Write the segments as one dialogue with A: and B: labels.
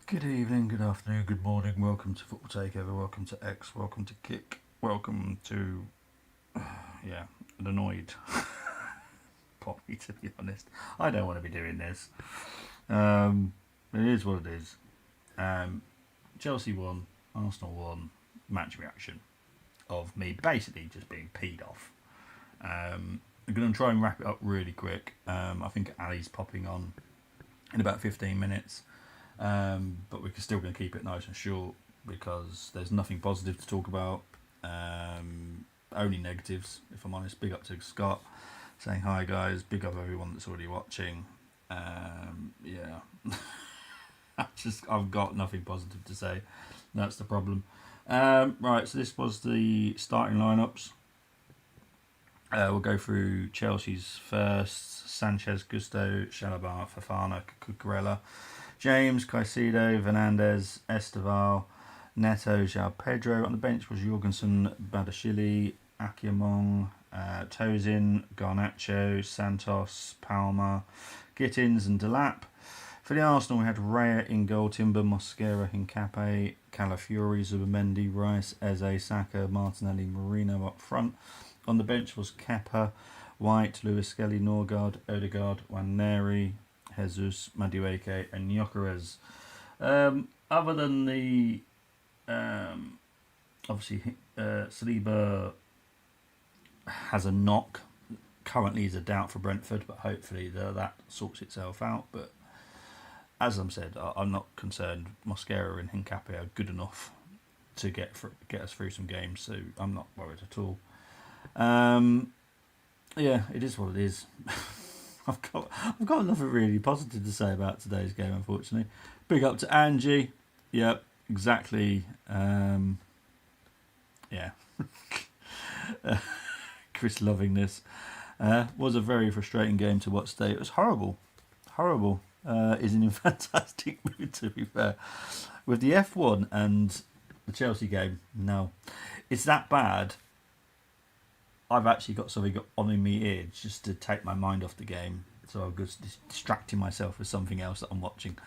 A: Good evening, good afternoon, good morning. Welcome to Football Takeover. Welcome to X. Welcome to Kick. Welcome to an annoyed Poppy. To be honest, I don't want to be doing this. It is what it is. Chelsea won, Arsenal won. Match reaction of me basically just being peed off. I'm going to try and wrap it up really quick. I think Ali's popping on in about 15 minutes. But we're still going to keep it nice and short because there's nothing positive to talk about. Only negatives, if I'm honest. Big up to Scott saying hi, guys. Big up everyone that's already watching. I've got nothing positive to say. That's the problem. Right, so this was the starting lineups. We'll go through Chelsea's first: Sanchez, Gusto, Chalobah, Fofana, Cucurella, James, Caicedo, Fernandes, Esteval, Neto, João Pedro. On the bench was Jorgensen, Badashili, Akiamong, Tozin, Garnacho, Santos, Palmer, Gittins and Delap. For the Arsenal, we had Raya in goal, Timber, Mosquera, Hincapié, Calafiori, Zubamendi, Rice, Eze, Saka, Martinelli, Marino up front. On the bench was Kepa, White, Lewis Skelly, Norgard, Odegaard, Waneri, Jesus, Madueke and Gyökeres. Other than the obviously Saliba has a knock, currently is a doubt for Brentford, but hopefully that sorts itself out. But as I've said, I'm not concerned. Mosquera and Hincapié are good enough to get us through some games, so I'm not worried at all. It is what it is. I've got nothing really positive to say about today's game, unfortunately. Big up to Angie. Yep, exactly. Chris loving this. Was a very frustrating game to watch today. It was horrible. Is in a fantastic mood, to be fair. With the F1 and the Chelsea game, no. It's that bad. I've actually got something on in my ear just to take my mind off the game. So I'm just distracting myself with something else that I'm watching.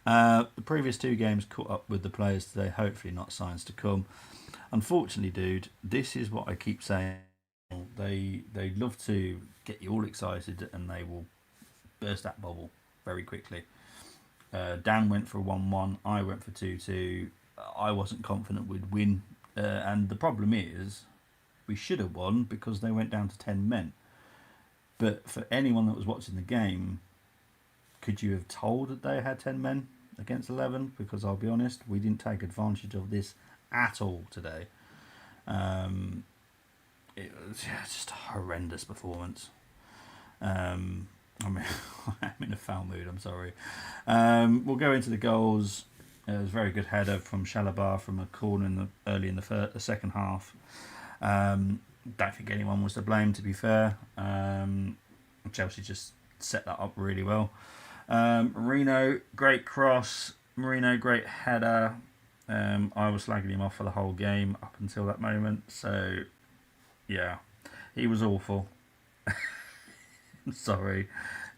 A: The previous two games caught up with the players today. Hopefully not signs to come. Unfortunately, dude, this is what I keep saying. They love to get you all excited and they will burst that bubble very quickly. Dan went for 1-1. I went for 2-2. I wasn't confident we'd win. And the problem is, we should have won because they went down to 10 men. But for anyone that was watching the game, could you have told that they had 10 men against 11? Because I'll be honest, we didn't take advantage of this at all today. It was just a horrendous performance. I'm in a foul mood, I'm sorry. We'll go into the goals. It was a very good header from Chalobah from a corner early in the second half. Don't think anyone was to blame, to be fair. Chelsea just set that up really well. Marino, great cross. Marino, great header. I was slagging him off for the whole game up until that moment. So, yeah, he was awful. Sorry,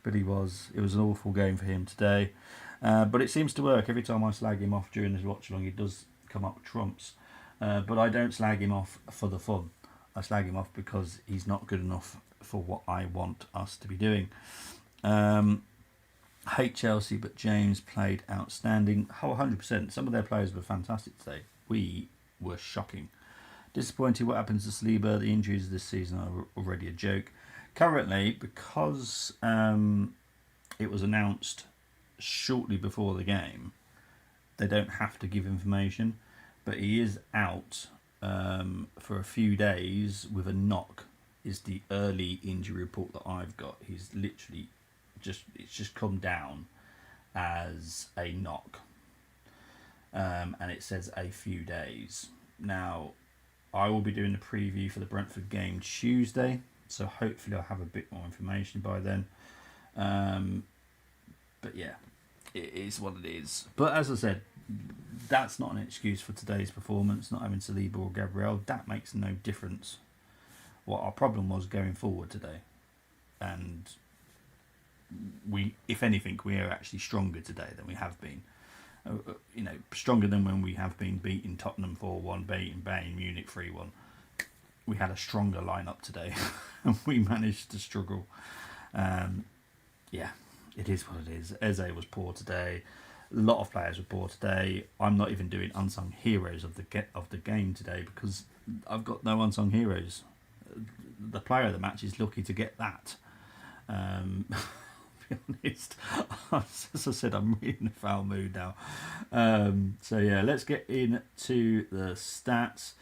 A: but he was. It was an awful game for him today. But it seems to work. Every time I slag him off during this watch along, he does come up with trumps. But I don't slag him off for the fun. I slag him off because he's not good enough for what I want us to be doing. Hate Chelsea, but James played outstanding. 100%. Some of their players were fantastic today. We were shocking. Disappointed what happens to Saliba. The injuries this season are already a joke. Currently, because it was announced shortly before the game, they don't have to give information. But he is out for a few days with a knock. Is the early injury report that I've got. He's literally it's just come down as a knock, and it says a few days. Now, I will be doing the preview for the Brentford game Tuesday, so hopefully I'll have a bit more information by then. But yeah, it is what it is. But as I said, that's not an excuse for today's performance, not having Saliba or Gabriel. That makes no difference. What our problem was going forward today. And we, if anything, we are actually stronger today than we have been. stronger than when we have been beating Tottenham 4-1, beating Bayern Munich 3-1. We had a stronger lineup today, and we managed to struggle. Yeah, it is what it is. Eze was poor today. A lot of players were poor today. I'm not even doing unsung heroes of the game today because I've got no unsung heroes. The player of the match is lucky to get that. To be honest, as I said, I'm really in a foul mood now. So yeah, let's get into the stats.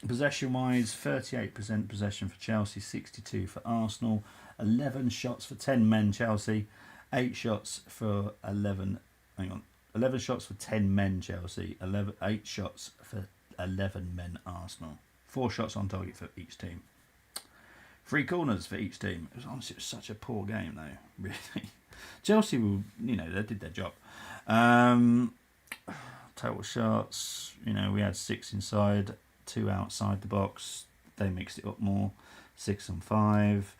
A: Possession-wise, 38% possession for Chelsea, 62 for Arsenal. 11 shots for 10 men Chelsea, 8 shots for 11. Hang on, 11 shots for 10 men Chelsea, 8 shots for 11 men Arsenal. 4 shots on target for each team. 3 corners for each team. It was such a poor game though, really. Chelsea, they did their job. Total shots, we had 6 inside, 2 outside the box. They mixed it up more. 6 and 5.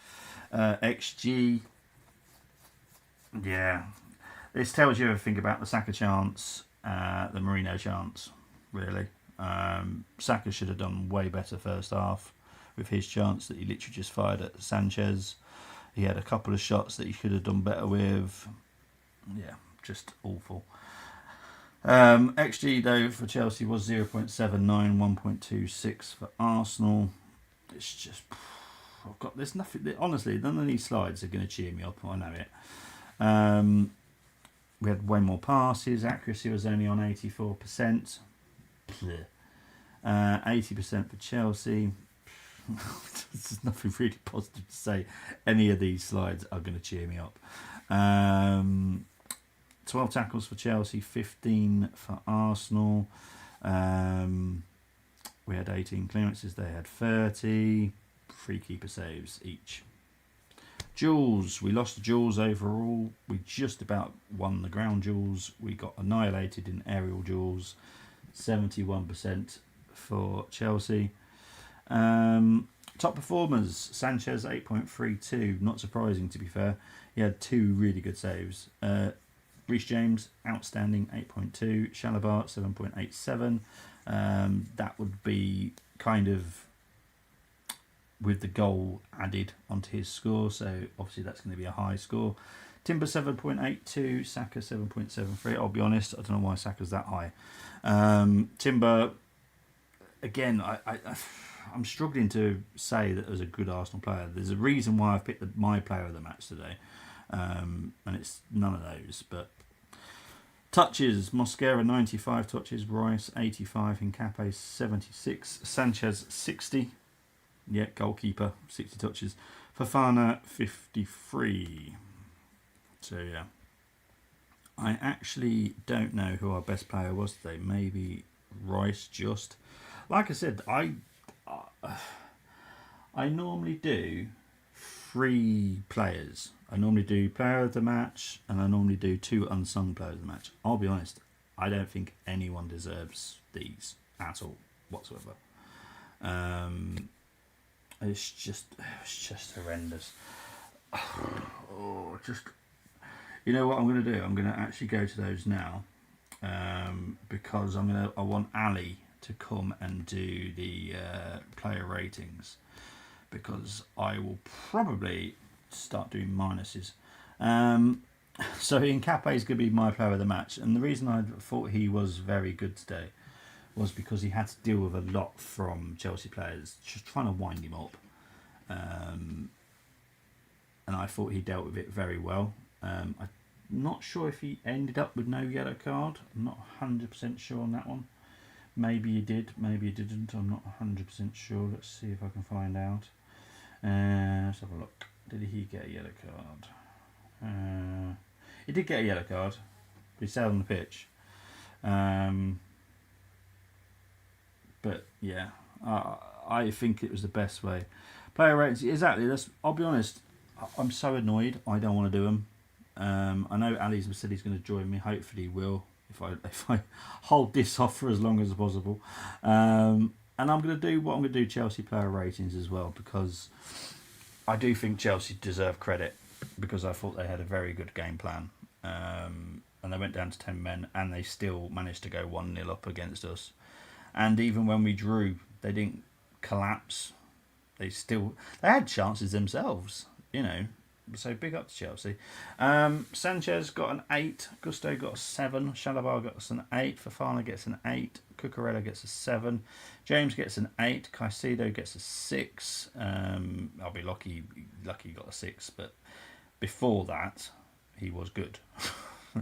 A: XG, yeah, this tells you everything about the Saka chance, the Mourinho chance, really. Saka should have done way better first half with his chance that he literally just fired at Sanchez. He had a couple of shots that he could have done better with. Yeah, just awful. XG though for Chelsea was 0.79, 1.26 for Arsenal. It's just, there's nothing, honestly, none of these slides are going to cheer me up. I know it. We had way more passes. Accuracy was only on 84%. 80% for Chelsea. There's nothing really positive to say. Any of these slides are going to cheer me up. 12 tackles for Chelsea, 15 for Arsenal. We had 18 clearances, they had 30. 3 keeper saves each. Duels, we lost the duels overall. We just about won the ground duels. We got annihilated in aerial duels. 71% for Chelsea. Top performers, Sanchez 8.32. Not surprising, to be fair. He had 2 really good saves. Reece James, outstanding, 8.2. Chalobah, 7.87. That would be kind of with the goal added onto his score, so obviously that's going to be a high score. Timber 7.82, Saka 7.73. I'll be honest, I don't know why Saka's that high. Timber, again, I'm struggling to say that as a good Arsenal player. There's a reason why I've picked my player of the match today, and it's none of those. But touches, Mosquera 95 touches, Rice 85, Hincapié 76, Sanchez 60. Yeah, goalkeeper, 60 touches. Fofana, 53. So, yeah. I actually don't know who our best player was today. Maybe Rice, just. Like I said, I normally do 3 players. I normally do player of the match, and I normally do 2 unsung players of the match. I'll be honest, I don't think anyone deserves these at all, whatsoever. It's just horrendous. You know what I'm going to do? I'm going to actually go to those now, because I want Ali to come and do the player ratings, because I will probably start doing minuses. So Hincapié is going to be my player of the match, and the reason I thought he was very good today was because he had to deal with a lot from Chelsea players just trying to wind him up, and I thought he dealt with it very well. I'm not sure if he ended up with no yellow card. I'm not 100% sure on that one. Maybe he did, maybe he didn't. I'm not 100% sure. Let's see if I can find out. Let's have a look. Did he get a yellow card? He did get a yellow card. He stayed on the pitch. But yeah, I think it was the best way. Player ratings, exactly. I'll be honest. I'm so annoyed. I don't want to do them. I know Ali's said he's going to join me. Hopefully, he will if I hold this off for as long as possible. And I'm going to do what I'm going to do. Chelsea player ratings as well, because I do think Chelsea deserve credit, because I thought they had a very good game plan. and they went down to 10 men, and they still managed to go 1-0 up against us. And even when we drew, they didn't collapse. They had chances themselves, you know. So big up to Chelsea. Sanchez got an 8. Gusto got a 7. Shalabar got an 8. Fofana gets an 8. Cucurella gets a 7. James gets an 8. Caicedo gets a 6. I'll be lucky he got a 6. But before that, he was good.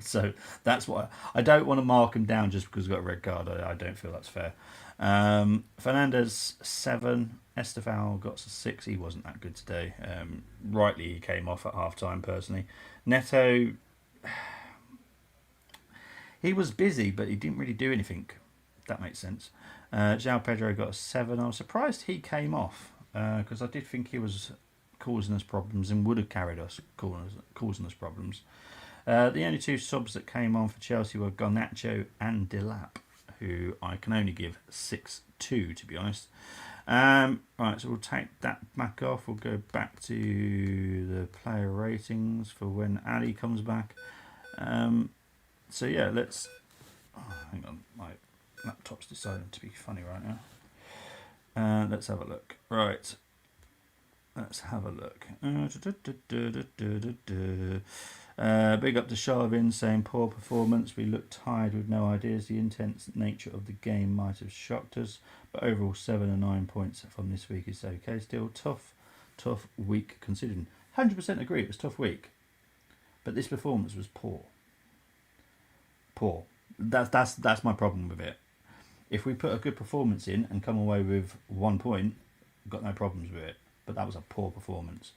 A: So that's why I don't want to mark him down just because he got a red card. I don't feel that's fair. Fernandez 7. Estefan got a 6. He wasn't that good today. Rightly, he came off at half time. Personally, Neto, he was busy, but he didn't really do anything. If that makes sense. João Pedro got a 7. I was surprised he came off because I did think he was causing us problems and would have carried us, causing us problems. The only 2 subs that came on for Chelsea were Garnacho and Delap, who I can only give 6-2, to be honest. Right, so we'll take that back off. We'll go back to the player ratings for when Ali comes back. So yeah, let's... Oh, hang on, my laptop's deciding to be funny right now. Let's have a look. Right. Let's have a look. Big up to Sharvin saying poor performance. We looked tired with no ideas. The intense nature of the game might have shocked us, but overall 7 and 9 points from this week is okay. Still tough week considering. 100% agree. It was a tough week, but this performance was poor. Poor. That's my problem with it. If we put a good performance in and come away with 1 point, got no problems with it. But that was a poor performance.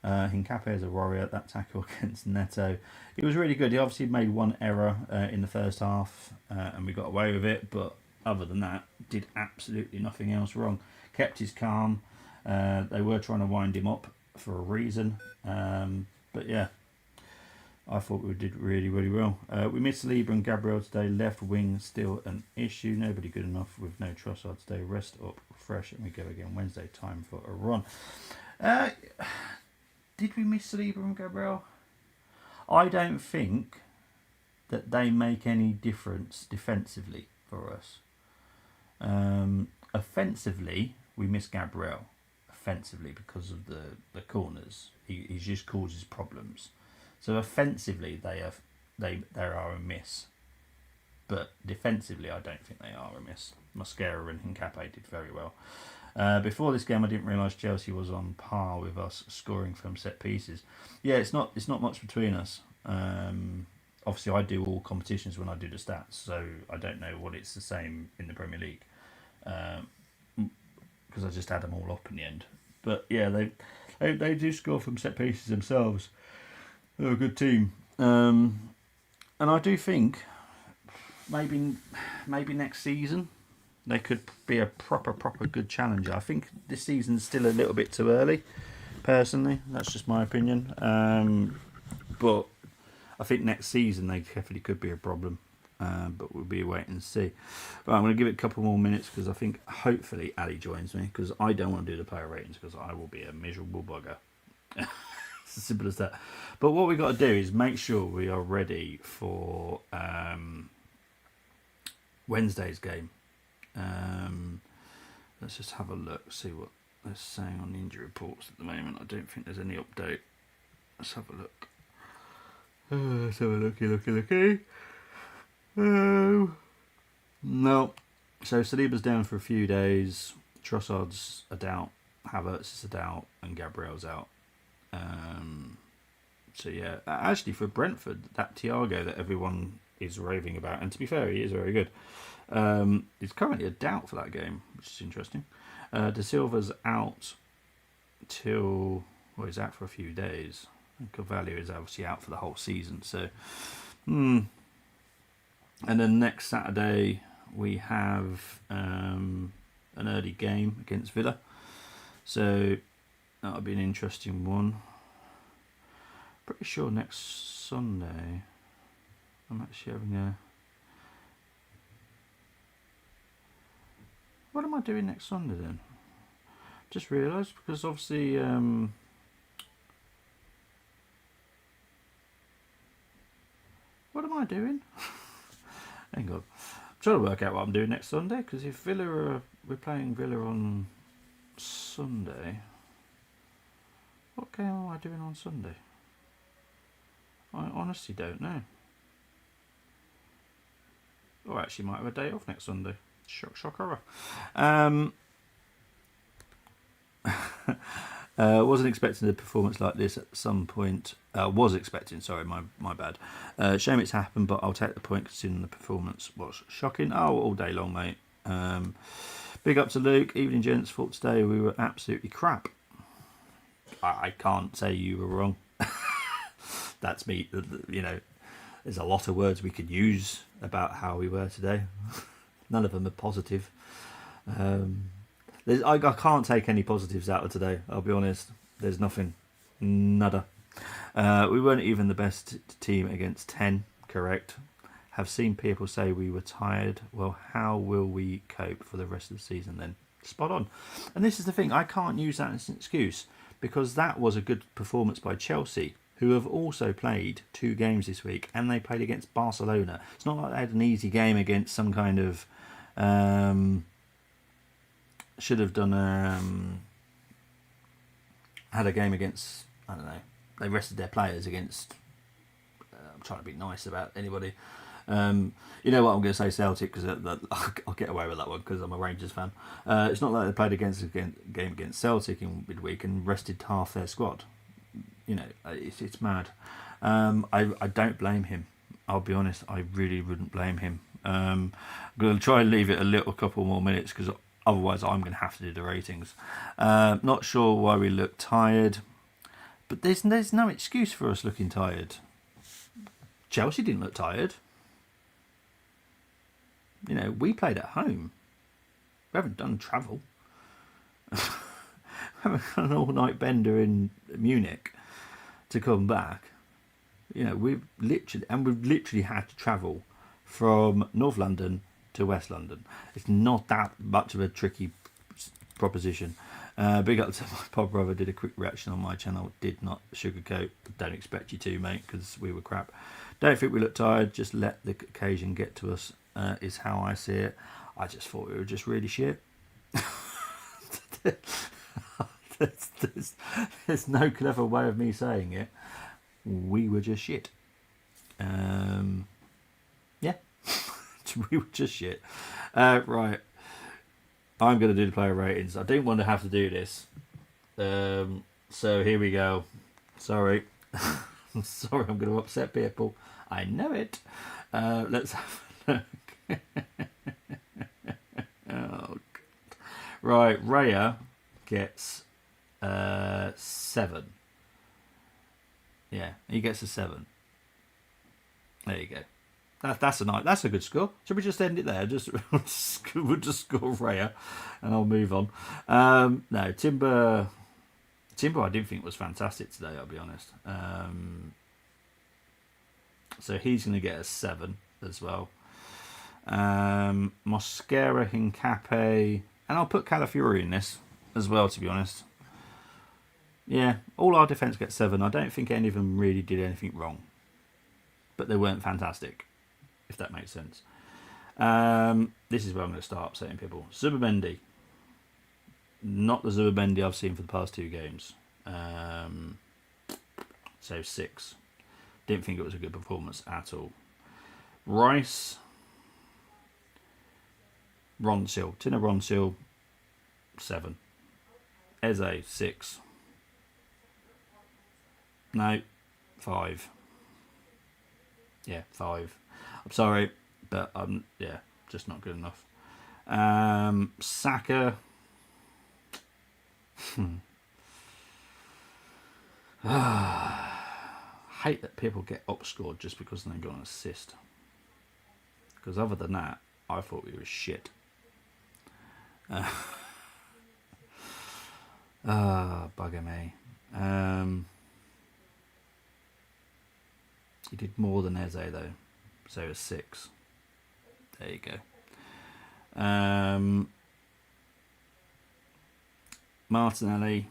A: Hincapié is a warrior. That tackle against Neto, he was really good. He obviously made 1 error in the first half, and we got away with it. But other than that, did absolutely nothing else wrong. Kept his calm. They were trying to wind him up for a reason, but yeah, I thought we did really well. We missed Libra and Gabriel today. Left wing still an issue. Nobody good enough with no Trossard today. Rest up, fresh, and we go again Wednesday. Time for a run. Did we miss Libra and Gabriel? I don't think that they make any difference defensively for us. Offensively, we miss Gabriel. Offensively, because of the corners, he just causes problems. So offensively, they are a miss, but defensively, I don't think they are a miss. Mosquera and Hincapié did very well. Before this game, I didn't realise Chelsea was on par with us scoring from set pieces. Yeah, it's not much between us. Obviously, I do all competitions when I do the stats, so I don't know what it's the same in the Premier League because I just add them all up in the end. But yeah, they do score from set pieces themselves. They're a good team, and I do think maybe next season they could be a proper good challenger. I think this season's still a little bit too early, personally. That's just my opinion. But I think next season they definitely could be a problem. But we'll be waiting and see. Right, I'm going to give it a couple more minutes because I think hopefully Ali joins me because I don't want to do the player ratings because I will be a miserable bugger. It's as simple as that. But what we've got to do is make sure we are ready for Wednesday's game. Let's just have a look, see what they're saying on the injury reports at the moment. I don't think there's any update. Let's have a look. Let's have a looky. No. So Saliba's down for a few days. Trossard's a doubt. Havertz is a doubt, and Gabriel's out. So yeah, actually for Brentford, that Thiago that everyone is raving about, and to be fair, he is very good. He's currently a doubt for that game, which is interesting. De Silva's out till he's out for a few days. And Carvalho is obviously out for the whole season. So, and then next Saturday we have an early game against Villa. So that'll be an interesting one. Pretty sure next Sunday I'm actually having a... What am I doing next Sunday then? Just realised because obviously What am I doing? Hang on. I'm trying to work out what I'm doing next Sunday, because if we're playing Villa on Sunday, what game am I doing on Sunday? I honestly don't know. Or actually might have a day off next Sunday. Shock horror. Wasn't expecting a performance like this at some point. Was expecting, sorry, my bad. Shame it's happened, but I'll take the point considering the performance was shocking. Oh, all day long, mate. Big up to Luke. Evening, gents. Thought today we were absolutely crap. I can't say you were wrong. That's me. You know, there's a lot of words we could use about how we were today. None of them are positive. I can't take any positives out of today, I'll be honest. There's nothing. Nada. We weren't even the best team against 10, correct. Have seen people say we were tired. Well, how will we cope for the rest of the season then? Spot on. And this is the thing, I can't use that as an excuse, because that was a good performance by Chelsea, who have also played 2 games this week, and they played against Barcelona. It's not like they had an easy game against some kind of... should have done... had a game against... I don't know. They rested their players against... I'm trying to be nice about anybody. You know what, I'm going to say Celtic, because I'll get away with that one because I'm a Rangers fan. It's not like they played against a game against Celtic in midweek and rested half their squad. You know, it's mad. I don't blame him. I'll be honest, I really wouldn't blame him. I'm going to try and leave it a couple more minutes, because otherwise I'm going to have to do the ratings. Not sure why we look tired, but there's no excuse for us looking tired. Chelsea didn't look tired. You know, we played at home. We haven't done travel. We haven't done an all-night bender in Munich to come back. You know, we've literally had to travel from North London to West London. It's not that much of a tricky proposition. Big up to my pod brother, did a quick reaction on my channel, did not sugarcoat. Don't expect you to, mate, because we were crap. Don't think we look tired, just let the occasion get to us, is how I see it. I just thought we were just really shit. There's no clever way of me saying it. We were just shit. Yeah. We were just shit. Right. I'm going to do the player ratings. I didn't want to have to do this. So here we go. Sorry. I'm sorry I'm going to upset people. I know it. Let's have a look. Oh, God. Right. Raya gets 7. Yeah, he gets a 7. There you go. That's a good score. Should we just end it there? We'll just score Raya, and I'll move on. No, Timber, I didn't think was fantastic today. I'll be honest. So he's going to get a 7 as well. Mosquera, Hincape, and I'll put Calafiori in this as well. To be honest, yeah, all our defence gets 7. I don't think any of them really did anything wrong, but they weren't fantastic, if that makes sense. This is where I'm going to start upsetting people. Zubimendi. Not the Zubimendi I've seen for the past 2 games. So 6. Didn't think it was a good performance at all. Rice. Ronsil. Tina Ronsil, 7. Eze, 6. No, 5. Yeah, 5. I'm sorry, but yeah, just not good enough. Saka. Hate that people get upscored just because they got an assist. Because other than that, I thought we were shit. Bugger me. He did more than Eze though, so it was 6. There you go. Martinelli,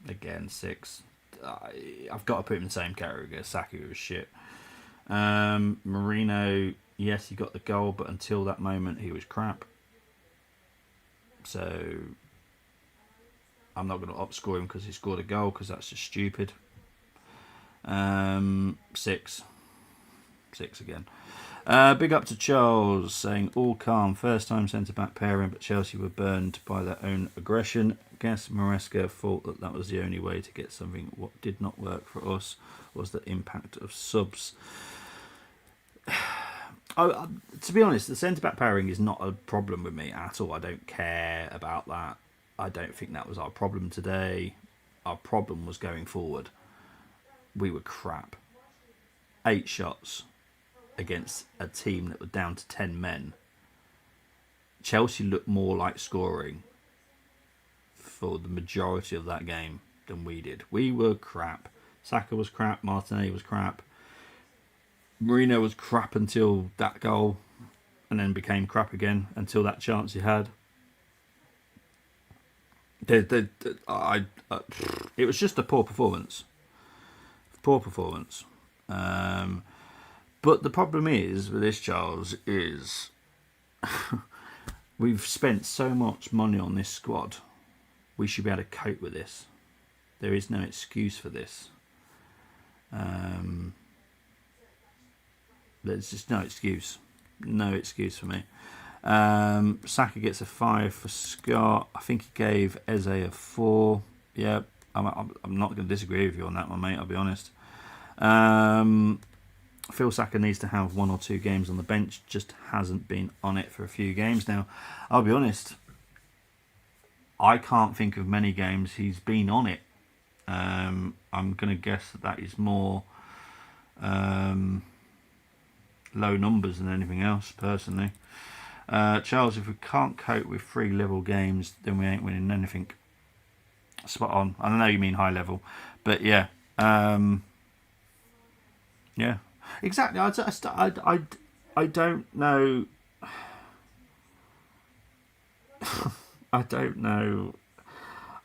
A: again 6. I've got to put him in the same category as Saka, who was shit. Marino, yes, he got the goal, but until that moment, he was crap. So I'm not going to outscore him because he scored a goal because that's just stupid. Six. Six again. Big up to Charles saying all calm. First time centre back pairing, but Chelsea were burned by their own aggression. Guess Maresca thought that was the only way to get something. What did not work for us was the impact of subs. To be honest, the centre back pairing is not a problem with me at all. I don't care about that. I don't think that was our problem today. Our problem was going forward. We were crap. 8 shots against a team that were down to 10 men. Chelsea looked more like scoring for the majority of that game than we did. We were crap. Saka was crap. Martinelli was crap. Marino was crap until that goal, and then became crap again until that chance he had. It was just a poor performance. Poor performance. But the problem is with this, Charles, is we've spent so much money on this squad. We should be able to cope with this. There is no excuse for this. There's just no excuse. No excuse for me. Saka gets a 5 for Scott. I think he gave Eze a 4. Yeah, I'm not going to disagree with you on that one, mate. I'll be honest. Phil Saka needs to have 1 or 2 games on the bench. Just hasn't been on it for a few games now. I'll be honest. I can't think of many games he's been on it. I'm going to guess that is more low numbers than anything else, personally. Charles, if we can't cope with 3 level games, then we ain't winning anything. Spot on. I know you mean high level, but yeah. Yeah, exactly. I don't know. I don't know.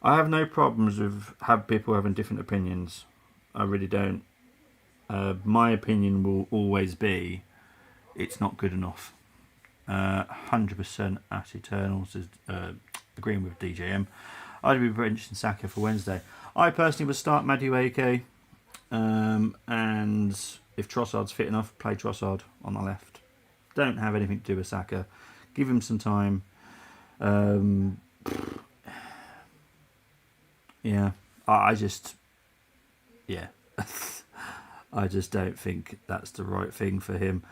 A: I have no problems with people having different opinions. I really don't. My opinion will always be it's not good enough. 100% at Eternals is agreeing with DJM. I'd be benching Saka for Wednesday. I personally would start Madueke, and if Trossard's fit enough, play Trossard on the left. Don't have anything to do with Saka. Give him some time. Yeah, I just, yeah, I just don't think that's the right thing for him.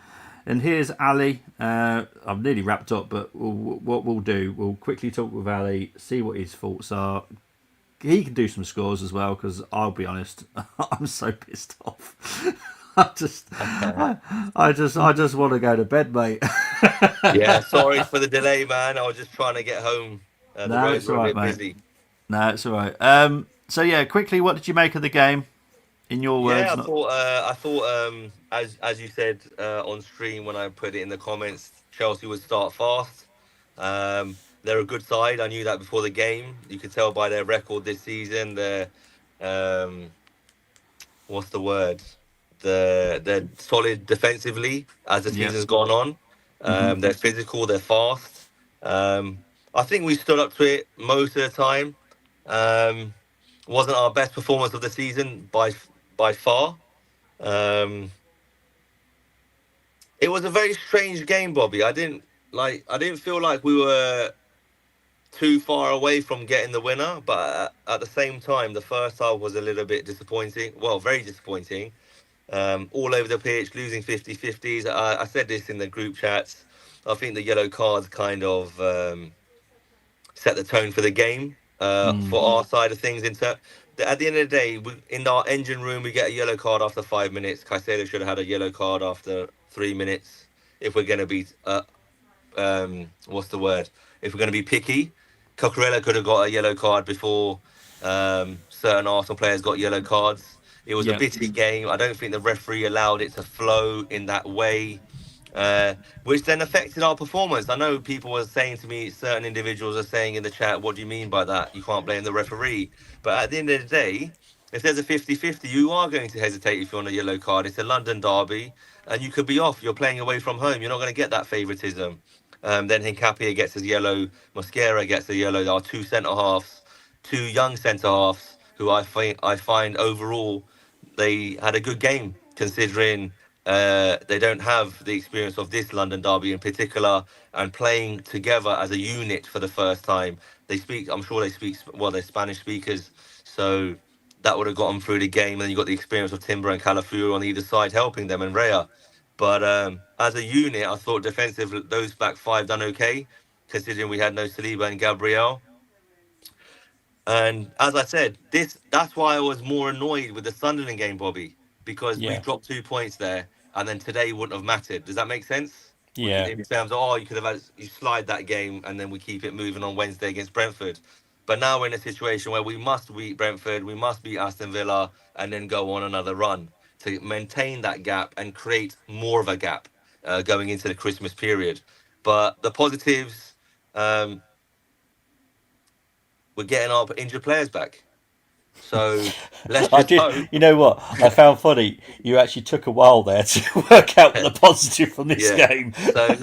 A: And here's Ali. I've nearly wrapped up, but what we'll do, we'll quickly talk with Ali, see what his thoughts are. He can do some scores as well, because I'll be honest, I'm so pissed off. I just want to go to bed, mate.
B: Yeah, sorry for the delay, man. I was just trying to get home. The
A: No,
B: roads
A: it's
B: were
A: all
B: a
A: right,
B: bit
A: mate.
B: busy.
A: No, it's all right. So yeah, quickly, what did you make of the game? In your
B: Yeah,
A: words, not.
B: I thought, as you said on stream when I put it in the comments, Chelsea would start fast. They're a good side. I knew that before the game. You could tell by their record this season. Um, what's the word? They're solid defensively as the
A: Yep.
B: season's gone on.
A: Mhm.
B: They're physical. They're fast. I think we stood up to it most of the time. Um, wasn't our best performance of the season by far. Um, it was a very strange game, Bobby. I didn't feel like we were too far away from getting the winner, but at the same time, the first half was a little bit disappointing. Well, very disappointing. All over the pitch, losing 50-50s. I said this in the group chats. I think the yellow cards kind of set the tone for the game
A: Mm.
B: for our side of things. At the end of the day, in our engine room, we get a yellow card after 5 minutes. Caicedo should have had a yellow card after 3 minutes. If we're going to be, what's the word? If we're going to be picky, Cucurella could have got a yellow card before certain Arsenal players got yellow cards. It was a
A: Yep.
B: bitty game. I don't think the referee allowed it to flow in that way. Which then affected our performance. I know people were saying to me, certain individuals are saying in the chat, "What do you mean by that? You can't blame the referee." But at the end of the day, if there's a 50-50, you are going to hesitate if you're on a yellow card. It's a London derby, and you could be off. You're playing away from home. You're not going to get that favouritism. Then Hincapie gets his yellow, Mosquera gets a yellow. There are two centre halves, two young centre halves who I find overall they had a good game considering they don't have the experience of this London derby in particular, and playing together as a unit for the first time. They speak. I'm sure they speak. Well, they're Spanish speakers, so that would have got them through the game. And then you got the experience of Timber and Calafuru on either side helping them, and Rea. But as a unit, I thought defensive those back five done okay, considering we had no Saliba and Gabriel. And as I said, this that's why I was more annoyed with the Sunderland game, Bobby, because we
A: Yeah,
B: dropped 2 points there, and then today wouldn't have mattered. Does that make sense?
A: yeah,
B: In terms of, oh, you could have had, you slide that game, and then we keep it moving on Wednesday against Brentford. But now we're in a situation where we must beat Brentford, we must beat Aston Villa, and then go on another run to maintain that gap and create more of a gap going into the Christmas period. But the positives, um, we're getting our injured players back. So let's
A: I
B: just
A: did.
B: hope.
A: You know what I found funny? You actually took a while there to work out the positive from this
B: Yeah.
A: game.
B: So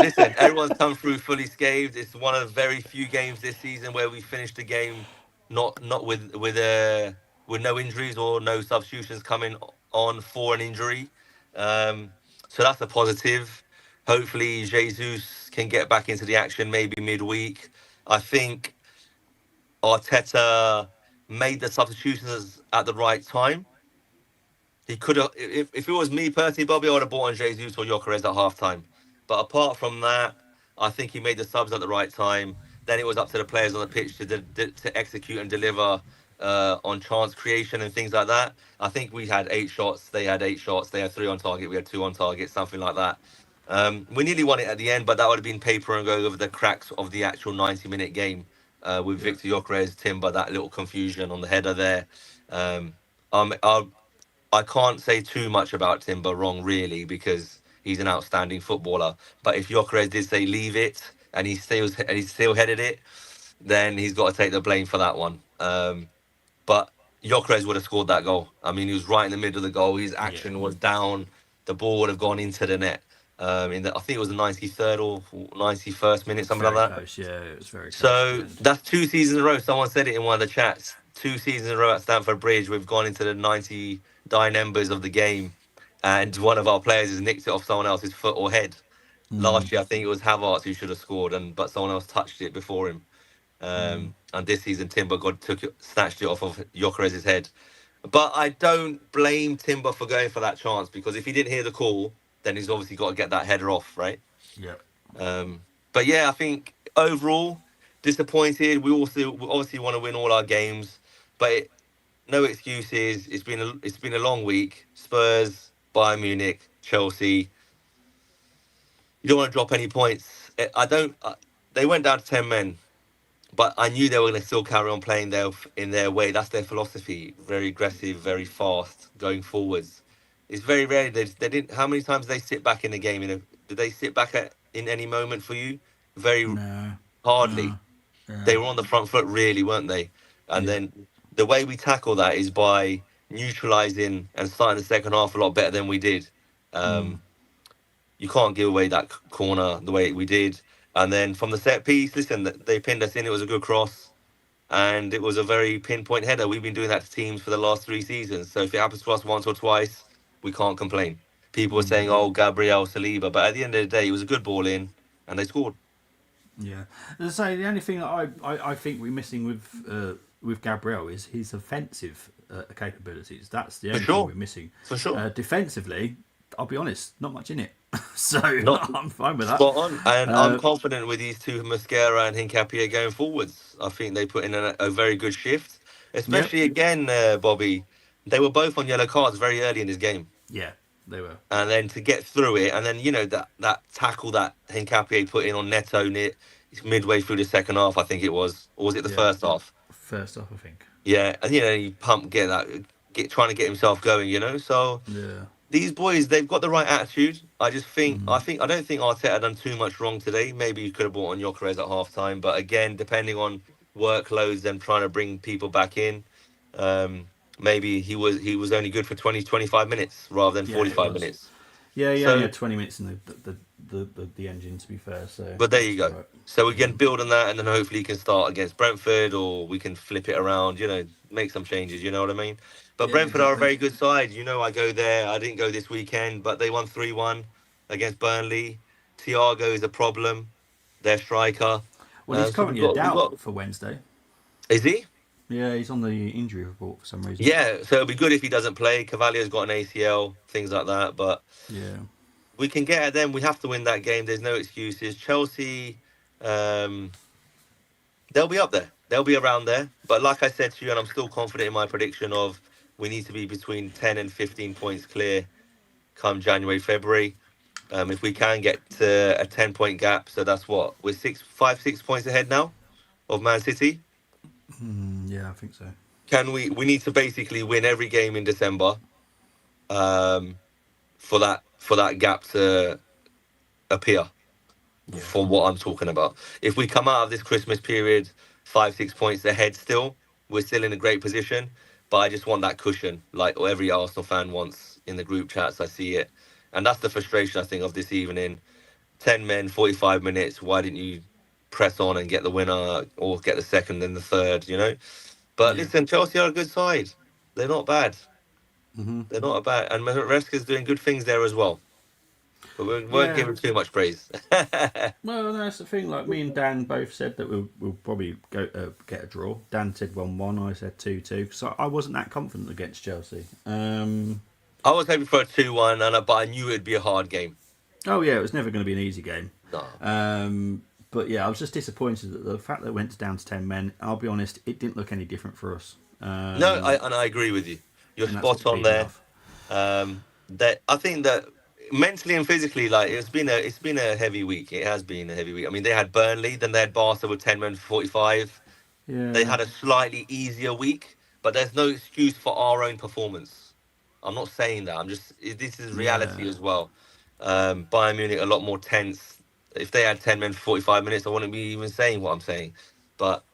B: listen. Everyone's come through fully scathed. It's one of the very few games this season where we finished the game not with no injuries or no substitutions coming on for an injury. Um, so that's a positive. Hopefully, Jesus can get back into the action maybe midweek. I think Arteta made the substitutions at the right time. He could have, if it was me personally, Bobby, I would have bought on Jesus or Gyökeres at half time. But apart from that, I think he made the subs at the right time. Then it was up to the players on the pitch to execute and deliver on chance creation and things like that. I think we had 8 shots, they had 8 shots, they had three on target, we had two on target, something like that. We nearly won it at the end, but that would have been paper and go over the cracks of the actual 90-minute game with
A: Yeah,
B: Victor Gyökeres, Timber, that little confusion on the header there. Um, I can't say too much about Timber wrong, really, because he's an outstanding footballer. But if Gyökeres did say leave it and he still headed it, then he's got to take the blame for that one. But Gyökeres would have scored that goal. I mean, he was right in the middle of the goal. His
A: yeah.
B: action was down. The ball would have gone into the net. I think it was the 93rd or 91st minute, something
A: Very
B: like that.
A: close. Yeah, it was very close at the
B: So
A: end.
B: that's 2 seasons in a row. Someone said it in one of the chats. 2 seasons in a row at Stamford Bridge, we've gone into the 90 dying embers of the game, and one of our players has nicked it off someone else's foot or head.
A: Mm,
B: Last year, I think it was Havertz who should have scored, and but someone else touched it before him.
A: mm,
B: And this season, Timber God snatched it off of Gyökeres' head. But I don't blame Timber for going for that chance, because if he didn't hear the call, then he's obviously got to get that header off, right?
A: yeah,
B: Um, but yeah, I think overall disappointed. We obviously want to win all our games, but no excuses. It's been a long week. Spurs, Bayern Munich, Chelsea. You don't want to drop any points. I don't. They went down to 10 men, but I knew they were going to still carry on playing in their way. That's their philosophy. Very aggressive, very fast, going forwards. It's very rare they didn't. How many times did they sit back in the game? Did they sit back in any moment for you? Very
A: no,
B: hardly.
A: no, yeah,
B: They were on the front foot, really, weren't they? And
A: yeah,
B: then the way we tackle that is by neutralising and starting the second half a lot better than we did.
A: mm,
B: Um, you can't give away that corner the way we did. And then from the set piece, listen, they pinned us in. It was a good cross, and it was a very pinpoint header. We've been doing that to teams for the last 3 seasons. So if it happens to us once or twice, we can't complain. People were
A: mm,
B: saying, "Oh, Gabriel Saliba," but at the end of the day, it was a good ball in, and they scored
A: yeah. As I say, the only thing that I think we're missing with Gabriel is his offensive capabilities. That's the
B: for
A: only thing
B: sure,
A: we're missing.
B: for sure.
A: Defensively, I'll be honest, not much in it. So
B: Not
A: I'm fine with that.
B: spot on. And I'm
A: Uh,
B: confident with these two, Mosquera and Hincapie, going forwards. I think they put in a very good shift,
A: yep,
B: especially again, Bobby. They were both on yellow cards very early in this game.
A: yeah, they were.
B: And then to get through it, and then, that tackle that Hincapie put in on Neto midway through the second half, I think it was. Or was it the
A: Yeah,
B: first half?
A: first off, I think.
B: Yeah. And, he pumped, trying to get himself going. So
A: Yeah.
B: these boys, they've got the right attitude. I don't think Arteta done too much wrong today. Maybe you could have brought on Gyökeres at half time, but again, depending on workloads and trying to bring people back in, um, maybe he was only good for 20 25 minutes rather than
A: Yeah, it
B: 45
A: was.
B: minutes.
A: Yeah, he only
B: So,
A: had 20 minutes in the engine, to be fair, so
B: but there
A: that's
B: you
A: all
B: go.
A: right.
B: So we can
A: Mm.
B: build on that, and then hopefully he can start against Brentford, or we can flip it around. Make some changes. You know what I mean? But
A: Yeah,
B: Brentford are a
A: exactly.
B: very good side. I go there. I didn't go this weekend, but they won 3-1 against Burnley. Thiago is a problem. Their striker.
A: Well, he's
B: So we
A: currently a
B: got we
A: doubt
B: got.
A: for Wednesday.
B: Is he?
A: Yeah, he's on the injury report for some reason.
B: Yeah. So it'll be good if he doesn't play. Cavalier's got an ACL, things like that. But
A: Yeah.
B: we can get at them. We have to win that game. There's no excuses. Chelsea. Um, They'll be up there. They'll be around there. But like I said to you, and I'm still confident in my prediction of we need to be between 10 and 15 points clear come January, February. If we can get to a 10-point gap, so that's what we're 6 points ahead now of Man City.
A: Yeah, I think so.
B: Can we need to basically win every game in December um, for that gap to appear.
A: Yeah.
B: From what I'm talking about. If we come out of this Christmas period 5, 6 points ahead still, we're still in a great position. But I just want that cushion, like every Arsenal fan wants in the group chats. I see it. And that's the frustration, I think, of this evening. 10 men, 45 minutes. Why didn't you press on and get the winner or get the second and the third? But
A: Yeah.
B: listen, Chelsea are a good side. They're not bad.
A: Hmm.
B: They're not bad. And Maresca's doing good things there as well. But we won't
A: Yeah.
B: give him too much praise.
A: Well, that's the thing. Like me and Dan both said that we'll probably go get a draw. Dan said 1-1. I said 2-2. So I wasn't that confident against Chelsea.
B: I was hoping for a 2-1, but I knew it'd be a hard game.
A: Oh yeah, it was never going to be an easy game.
B: No.
A: But yeah, I was just disappointed that the fact that it went down to 10 men. I'll be honest, it didn't look any different for us.
B: No, I agree with you. You're
A: And that's what
B: spot
A: the
B: on
A: people
B: there.
A: love.
B: That I think that mentally and physically, like it's been a heavy week. It has been a heavy week. I mean, they had Burnley, then they had Barca with 10 men for 45. They
A: Yeah.
B: had a slightly easier week, but there's no excuse for our own performance. I'm not saying that. This is reality
A: Yeah.
B: as well. Bayern Munich a lot more tense. If they had 10 men for 45 minutes, I wouldn't be even saying what I'm saying. But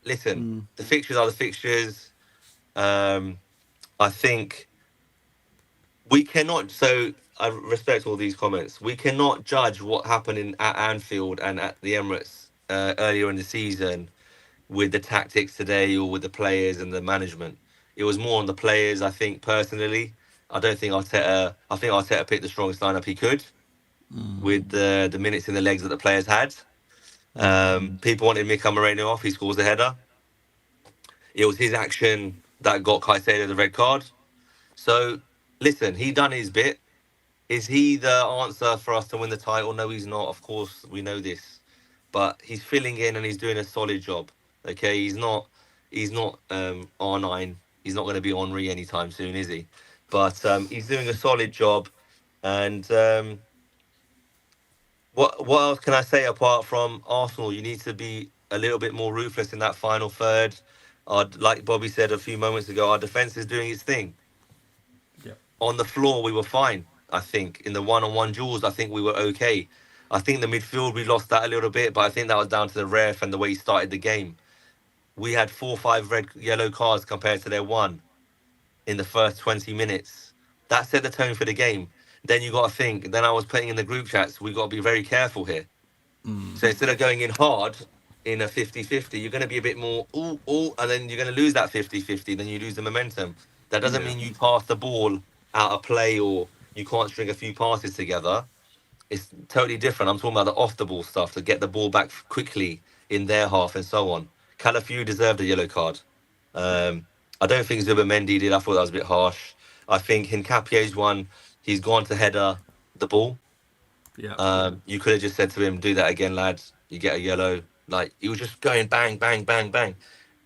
B: listen,
A: Mm,
B: the fixtures are the fixtures. Um, I think we cannot. So I respect all these comments. We cannot judge what happened at Anfield and at the Emirates earlier in the season with the tactics today or with the players and the management. It was more on the players. I think personally, I don't think Arteta. I think Arteta picked the strongest lineup he could
A: mm,
B: with the minutes in the legs that the players had.
A: mm,
B: People wanted Mika Moreno off. He scores a header. It was his action that got Caicedo the red card. So listen, he done his bit. Is he the answer for us to win the title? No, he's not. Of course, we know this, but he's filling in and he's doing a solid job. Okay, he's not. He's not R9. He's not going to be Henri anytime soon, is he? But he's doing a solid job. And what else can I say apart from Arsenal? You need to be a little bit more ruthless in that final third. Like Bobby said a few moments ago, our defense is doing its thing.
A: yeah.
B: On the floor, we were fine. I think in the one-on-one duels, I think we were okay. I think the midfield we lost that a little bit, but I think that was down to the ref and the way he started the game. We had 4, 5 red, yellow cards compared to their one in the first 20 minutes. That set the tone for the game. Then you got to think. Then I was putting in the group chats. We got to be very careful here.
A: Mm,
B: So instead of going in hard in a 50-50, you're going to be a bit more ooh, ooh, and then you're going to lose that 50-50. Then you lose the momentum. That doesn't
A: yeah.
B: mean you pass the ball out of play or you can't string a few passes together. It's totally different. I'm talking about the off the ball stuff to get the ball back quickly in their half and so on. Calafieu deserved a yellow card. Um, I don't think Zubimendi did. I thought that was a bit harsh. I think Hincapie's one, he's gone to header the ball.
A: Yeah.
B: You could have just said to him, "Do that again, lads. You get a yellow." Like he was just going bang, bang, bang, bang,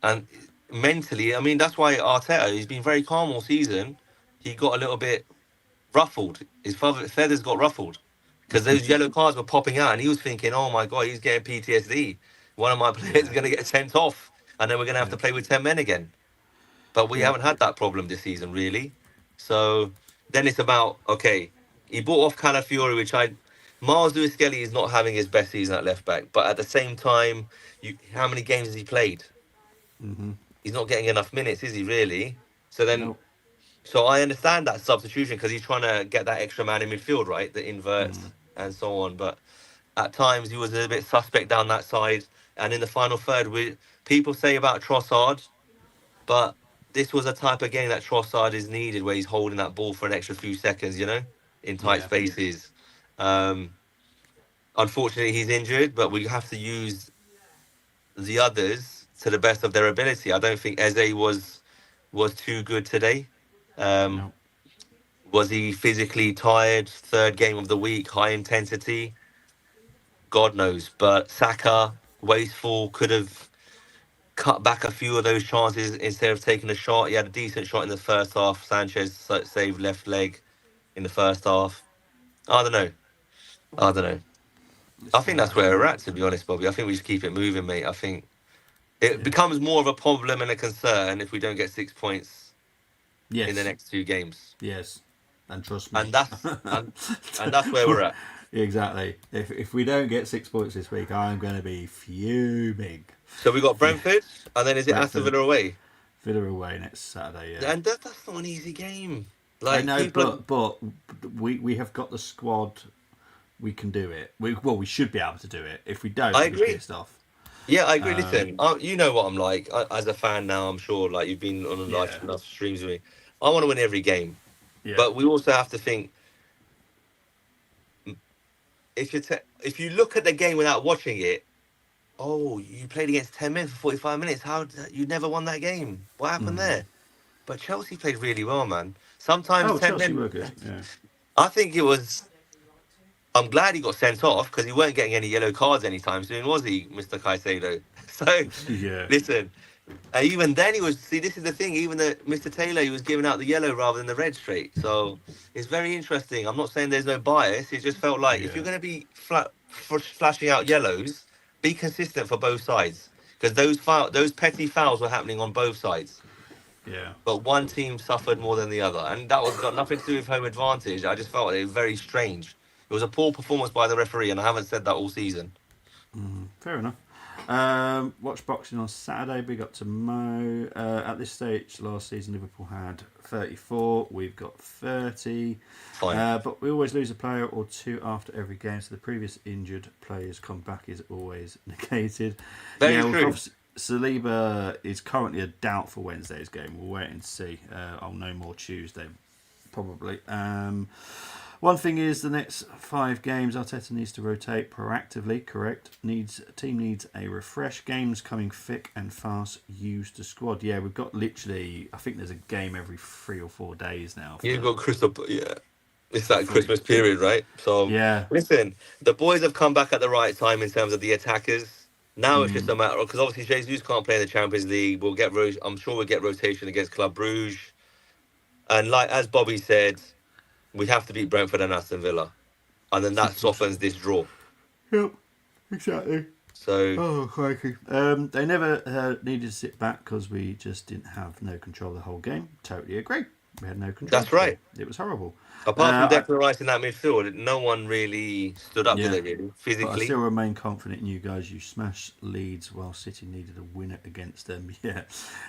B: and mentally, I mean, that's why Arteta, he's been very calm all season. He got a little bit ruffled. His feathers got ruffled because those yellow cards were popping out, and he was thinking, "Oh my god, he's getting PTSD. One of my players is
A: Yeah.
B: going to get sent off, and then we're going to have to
A: Yeah.
B: play with 10 men again." But we
A: Yeah.
B: haven't had that problem this season, really. So then it's about okay. He bought off Calafiori, which I Miles Lewis Skelly is not having his best season at left back, but at the same time, how many games has he played?
A: Hmm.
B: He's not getting enough minutes, is he really? So then,
A: Nope.
B: so I understand that substitution because he's trying to get that extra man in midfield, right? That inverts and so on. But at times he was a bit suspect down that side. And in the final third, people say about Trossard, but this was a type of game that Trossard is needed, where he's holding that ball for an extra few seconds, in tight
A: Yeah.
B: spaces. Um, Unfortunately, he's injured, but we have to use the others to the best of their ability. I don't think Eze was too good today. Um,
A: Nope.
B: was he physically tired? Third game of the week, high intensity. God knows. But Saka, wasteful, could have cut back a few of those chances instead of taking a shot. He had a decent shot in the first half. Sanchez saved left leg in the first half. I don't know. I don't know.
A: It's
B: I think
A: one of
B: that's
A: those
B: where we're
A: games.
B: at, to be honest, Bobby. I think we just keep it moving, mate. I think it
A: Yeah.
B: becomes more of a problem and a concern if we don't get 6 points in the
A: Yes.
B: next 2 games,
A: Yes. And trust me.
B: and that's where we're at.
A: Exactly. If we don't get 6 points this week, I'm going to be fuming.
B: So we got Brentford, and then is it Aston
A: Brentford,
B: Villa away?
A: Villa away next Saturday. Yeah.
B: And that's not an easy game.
A: I
B: Like
A: know,
B: people,
A: but we have got the squad. We can do it. We should be able to do it. If we don't,
B: I
A: I'll be
B: agree.
A: pissed off.
B: Yeah, I agree.
A: Um,
B: Listen, you know what I'm like as a fan now. I'm sure, like you've been on live
A: yeah.
B: enough streams with me. I want to win every game,
A: Yeah.
B: but we also have to think if you look at the game without watching it. Oh, you played against 10 men for 45 minutes. You never won that game? What happened there? But Chelsea played really well, man. Sometimes
A: Oh,
B: 10
A: Chelsea
B: men.
A: were good. Yeah.
B: I think it was. I'm glad he got sent off because he weren't getting any yellow cards anytime soon, was he, Mr. Caicedo? So,
A: Yeah.
B: listen, even then he was. See, this is the thing. Even Mr. Taylor, he was giving out the yellow rather than the red straight. So it's very interesting. I'm not saying there's no bias. It just felt like if
A: Yeah.
B: you're going to be flashing out yellows, be consistent for both sides because those petty fouls were happening on both sides.
A: Yeah.
B: But one team suffered more than the other, and that was got nothing to do with home advantage. I just felt it was very strange. It was a poor performance by the referee, and I haven't said that all season.
A: Fair enough. Watch boxing on Saturday. Big up to Mo. At this stage, last season Liverpool had 34. We've got 30.
B: Fine,
A: But we always lose a player or two after every game, so the previous injured player's comeback is always negated.
B: very
A: Yeah,
B: true.
A: Saliba is currently a doubt for Wednesday's game. We'll wait and see. I'll know more Tuesday, probably. One thing is the next 5 games Arteta needs to rotate proactively. Correct. Team needs a refresh. Games coming thick and fast. Use the squad. Yeah, we've got literally. I think there's a game every 3 or 4 days now
B: You've
A: for
B: got Crystal, yeah. It's that
A: for
B: Christmas period, right? So,
A: yeah.
B: listen, the boys have come back at the right time in terms of the attackers. Now it's just a matter of because obviously Jesus can't play in the Champions League. I'm sure we'll get rotation against Club Bruges, and like as Bobby said, we have to beat Brentford and Aston Villa, and then that softens this draw.
A: Yep. Exactly.
B: So
A: Oh, crikey. They never needed to sit back because we just didn't have no control the whole game. Totally agree. We had no control
B: that's
A: today.
B: right.
A: It was horrible.
B: Apart from
A: Uh, I,
B: Declan Rice in that midfield, no one really stood up, did
A: yeah,
B: they? Really,
A: but I still
B: physically.
A: remain confident in you guys. You smashed Leeds while City needed a winner against them. Yeah.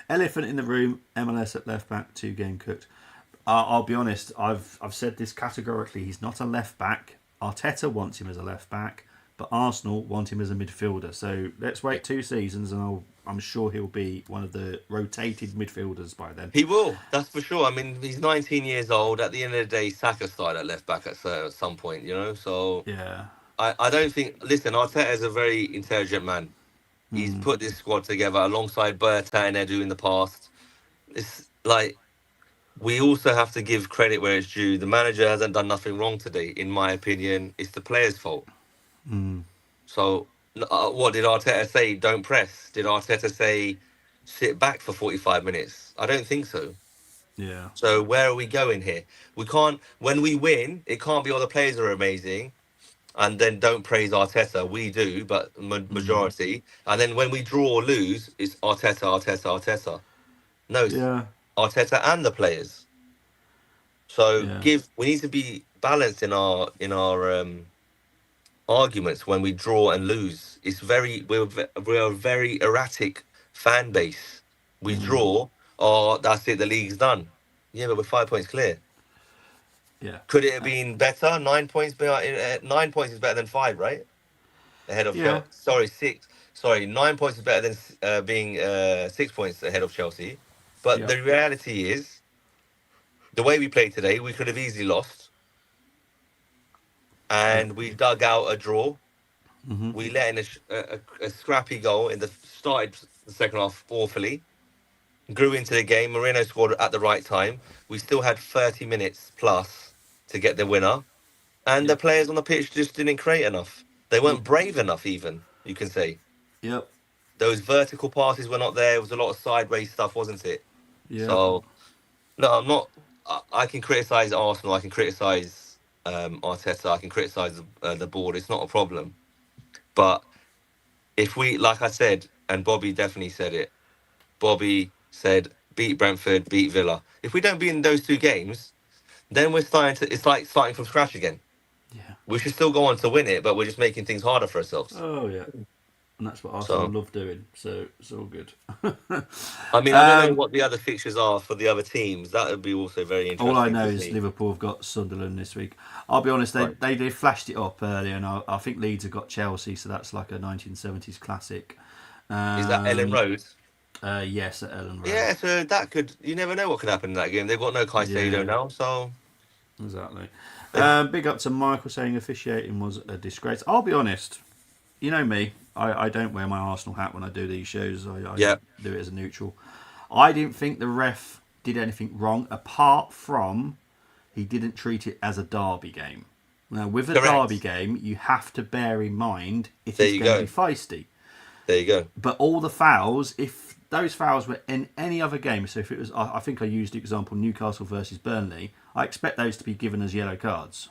A: Elephant in the room. MLS at left back. 2 game cooked. I'll be honest. I've said this categorically. He's not a left back. Arteta wants him as a left back, but Arsenal want him as a midfielder. So let's wait 2 seasons, and I'm sure he'll be one of the rotated midfielders by then.
B: He will, that's for sure. I mean, he's 19 years old. At the end of the day, Saka started at left back at some point, So
A: Yeah.
B: I don't think. Listen, Arteta is a very intelligent man. He's put this squad together alongside Berta and Edu in the past. It's like we also have to give credit where it's due. The manager hasn't done nothing wrong today, in my opinion. It's the players' fault. So, what did Arteta say? Don't press. Did Arteta say sit back for 45 minutes? I don't think so.
A: Yeah.
B: So, where are we going here? We can't, when we win, it can't be all the players are amazing and then don't praise Arteta. We do, but majority. And then when we draw or lose, it's Arteta, Arteta, Arteta. No, it's
A: Yeah.
B: Arteta and the players. So,
A: Yeah.
B: we need to be balanced in our arguments when we draw and lose. We're a very erratic fan base. We draw. oh, that's it, the league's done. Yeah, but we're 5 points clear.
A: Yeah.
B: Could it have been better? 9 points. 9 points is better than five, right? Ahead of
A: Yeah.
B: Chelsea. Sorry, six. Sorry, 9 points is better than being 6 points ahead of Chelsea. But
A: Yeah.
B: the reality is, the way we played today, we could have easily lost,
A: Yeah.
B: and we dug out a draw.
A: Mm-hmm.
B: We let in a scrappy goal in the started the second half awfully. Grew into the game. Moreno scored at the right time. We still had 30 minutes plus to get the winner, and the
A: Yep.
B: players on the pitch just didn't create enough. They
A: Nope.
B: weren't brave enough, even, you can say.
A: Yep.
B: Those vertical passes were not there. It was a lot of sideways stuff, wasn't it?
A: Yep.
B: So, no, I'm not. I can criticise Arsenal. I can criticise Arteta. I can criticise the board. It's not a problem. But if we, like I said, and Bobby definitely said it, Bobby said, beat Brentford, beat Villa. If we don't beat in those two games, then we're starting to. It's like starting from scratch again.
A: Yeah.
B: We should still go on to win it, but we're just making things harder for ourselves.
A: Oh yeah. And that's what Arsenal
B: So,
A: love doing. So it's all good.
B: I mean, I don't know
A: um,
B: what the other fixtures are for the other teams. That would be also very
A: all I
B: interesting
A: know
B: to
A: is
B: see.
A: Liverpool have got Sunderland this week. I'll be honest,
B: Right.
A: they flashed it up earlier, and I think Leeds have got Chelsea, so that's like a 1970s classic.
B: Is that Ellen
A: Um,
B: Road?
A: yes, at Ellen Road.
B: Yeah, so that could. You never know what could happen in that game. They've got no Caicedo
A: Yeah,
B: now, so
A: exactly.
B: they've.
A: Big up to Michael saying officiating was a disgrace. I'll be honest, you know me, I don't wear my Arsenal hat when I do these shows. I
B: Yeah,
A: do it as a neutral. I didn't think the ref did anything wrong apart from he didn't treat it as a derby game. Now, with a derby
B: correct.
A: game, you have to bear in mind it
B: There
A: is
B: you
A: going to
B: go.
A: be feisty.
B: There you go.
A: But all the fouls, if those fouls were in any other game, so if it was, I think I used the example Newcastle versus Burnley, I expect those to be given as yellow cards.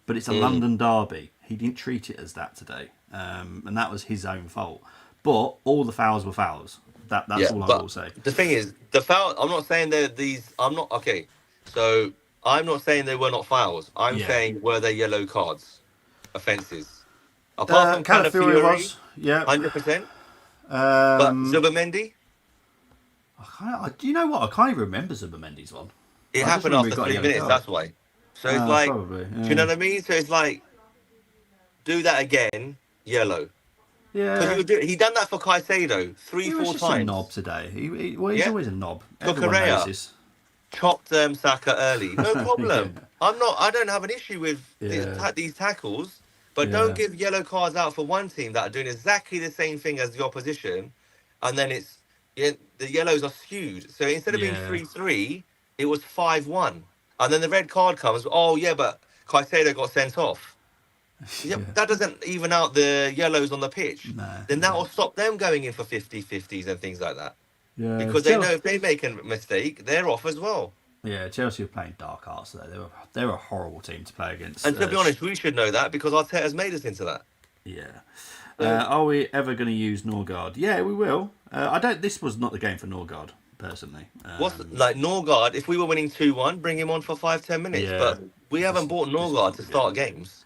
A: But it's a
B: Mm,
A: London derby. He didn't treat it as that today, and that was his own fault. But all the fouls were fouls. That's
B: yeah,
A: all I
B: but
A: will say.
B: the thing is, the foul. I'm not saying that these. I'm not okay. So I'm not saying they were not fouls. I'm
A: Yeah,
B: saying were they yellow cards, offences. Apart from
A: Calafiori
B: Fury,
A: was. Yeah.
B: 100%. But
A: Um,
B: Zubimendi,
A: do you know what? I can't even remember Zubimendi's one.
B: it
A: I just
B: happened
A: remember he
B: after
A: got a
B: three
A: yellow
B: minutes.
A: card.
B: That's why. So it's like,
A: Probably.
B: do you know
A: Yeah.
B: what I mean? So it's like, do that again, yellow. Because
A: Yeah.
B: he done that for Caicedo three,
A: He was
B: four
A: just a knob
B: times.
A: today. Well, he's
B: Yeah,
A: always a knob.
B: for
A: Everyone knows
B: Correa,
A: this.
B: chopped Saka early. No
A: Yeah.
B: problem. I'm not. I don't have an issue with
A: Yeah.
B: these tackles, but don't
A: Yeah.
B: give yellow cards out for one team that are doing exactly the same thing as the opposition, and then it's yeah, the yellows are skewed. So instead of being
A: Yeah.
B: 3-3, it was 5-1, and then the red card comes. Oh yeah, but Caicedo got sent off. Yep,
A: Yeah.
B: that doesn't even out the yellows on the pitch.
A: No,
B: Then
A: it
B: that will
A: don't.
B: stop them going in for 50-50s and things like that.
A: Yeah.
B: Because they know if they make a mistake, they're off as well.
A: Yeah, Chelsea were playing dark arts there. They were a horrible team to play against.
B: And to be honest, we should know that because Arteta's made us into that.
A: Yeah.
B: So,
A: Are we ever going to use Norgard? Yeah, we will. I don't. This was not the game for Norgard, personally.
B: what's like Norgard? If we were winning 2-1, bring him on for 5-10 minutes.
A: Yeah.
B: But we haven't bought
A: This is
B: Norgard
A: not
B: to
A: the game.
B: start games.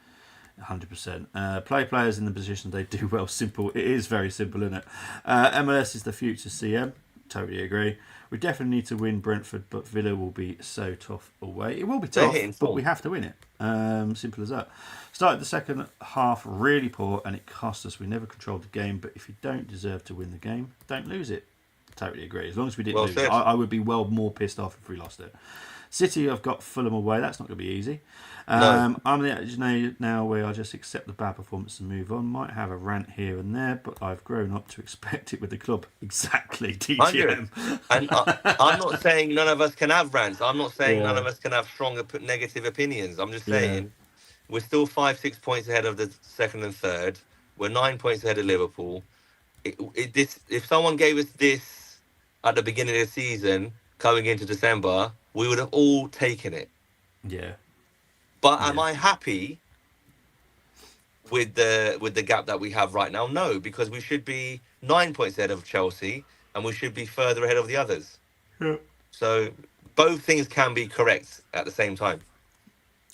A: 100%. Play players in the position they do well. Simple. It is very simple, isn't it? MLS is the future CM. Totally agree. We definitely need to win Brentford, but Villa will be so tough away. It will be
B: They're
A: tough,
B: hitting
A: but we
B: form.
A: have to win it. Simple as that. Started the second half really poor, and it cost us. We never controlled the game, but if you don't deserve to win the game, don't lose it. Totally agree. As long as we didn't
B: Well
A: lose it,
B: said.
A: I would be well more pissed off if we lost it. City have got Fulham away. That's not going to be easy.
B: No.
A: I'm the age now where I just accept the bad performance and move on. Might have a rant here and there, but I've grown up to expect it with the club. Exactly,
B: 100.
A: DGM.
B: And I'm not saying none of us can have rants. I'm not saying none
A: Yeah,
B: of us can have strong negative opinions. I'm just
A: yeah,
B: saying we're still 5-6 points ahead of the second and third. We're 9 points ahead of Liverpool. This if someone gave us this at the beginning of the season, coming into December, we would have all taken it.
A: yeah,
B: But am
A: yeah,
B: I happy with the gap that we have right now? No, because we should be 9 points ahead of Chelsea, and we should be further ahead of the others.
A: yeah.
B: So both things can be correct at the same time.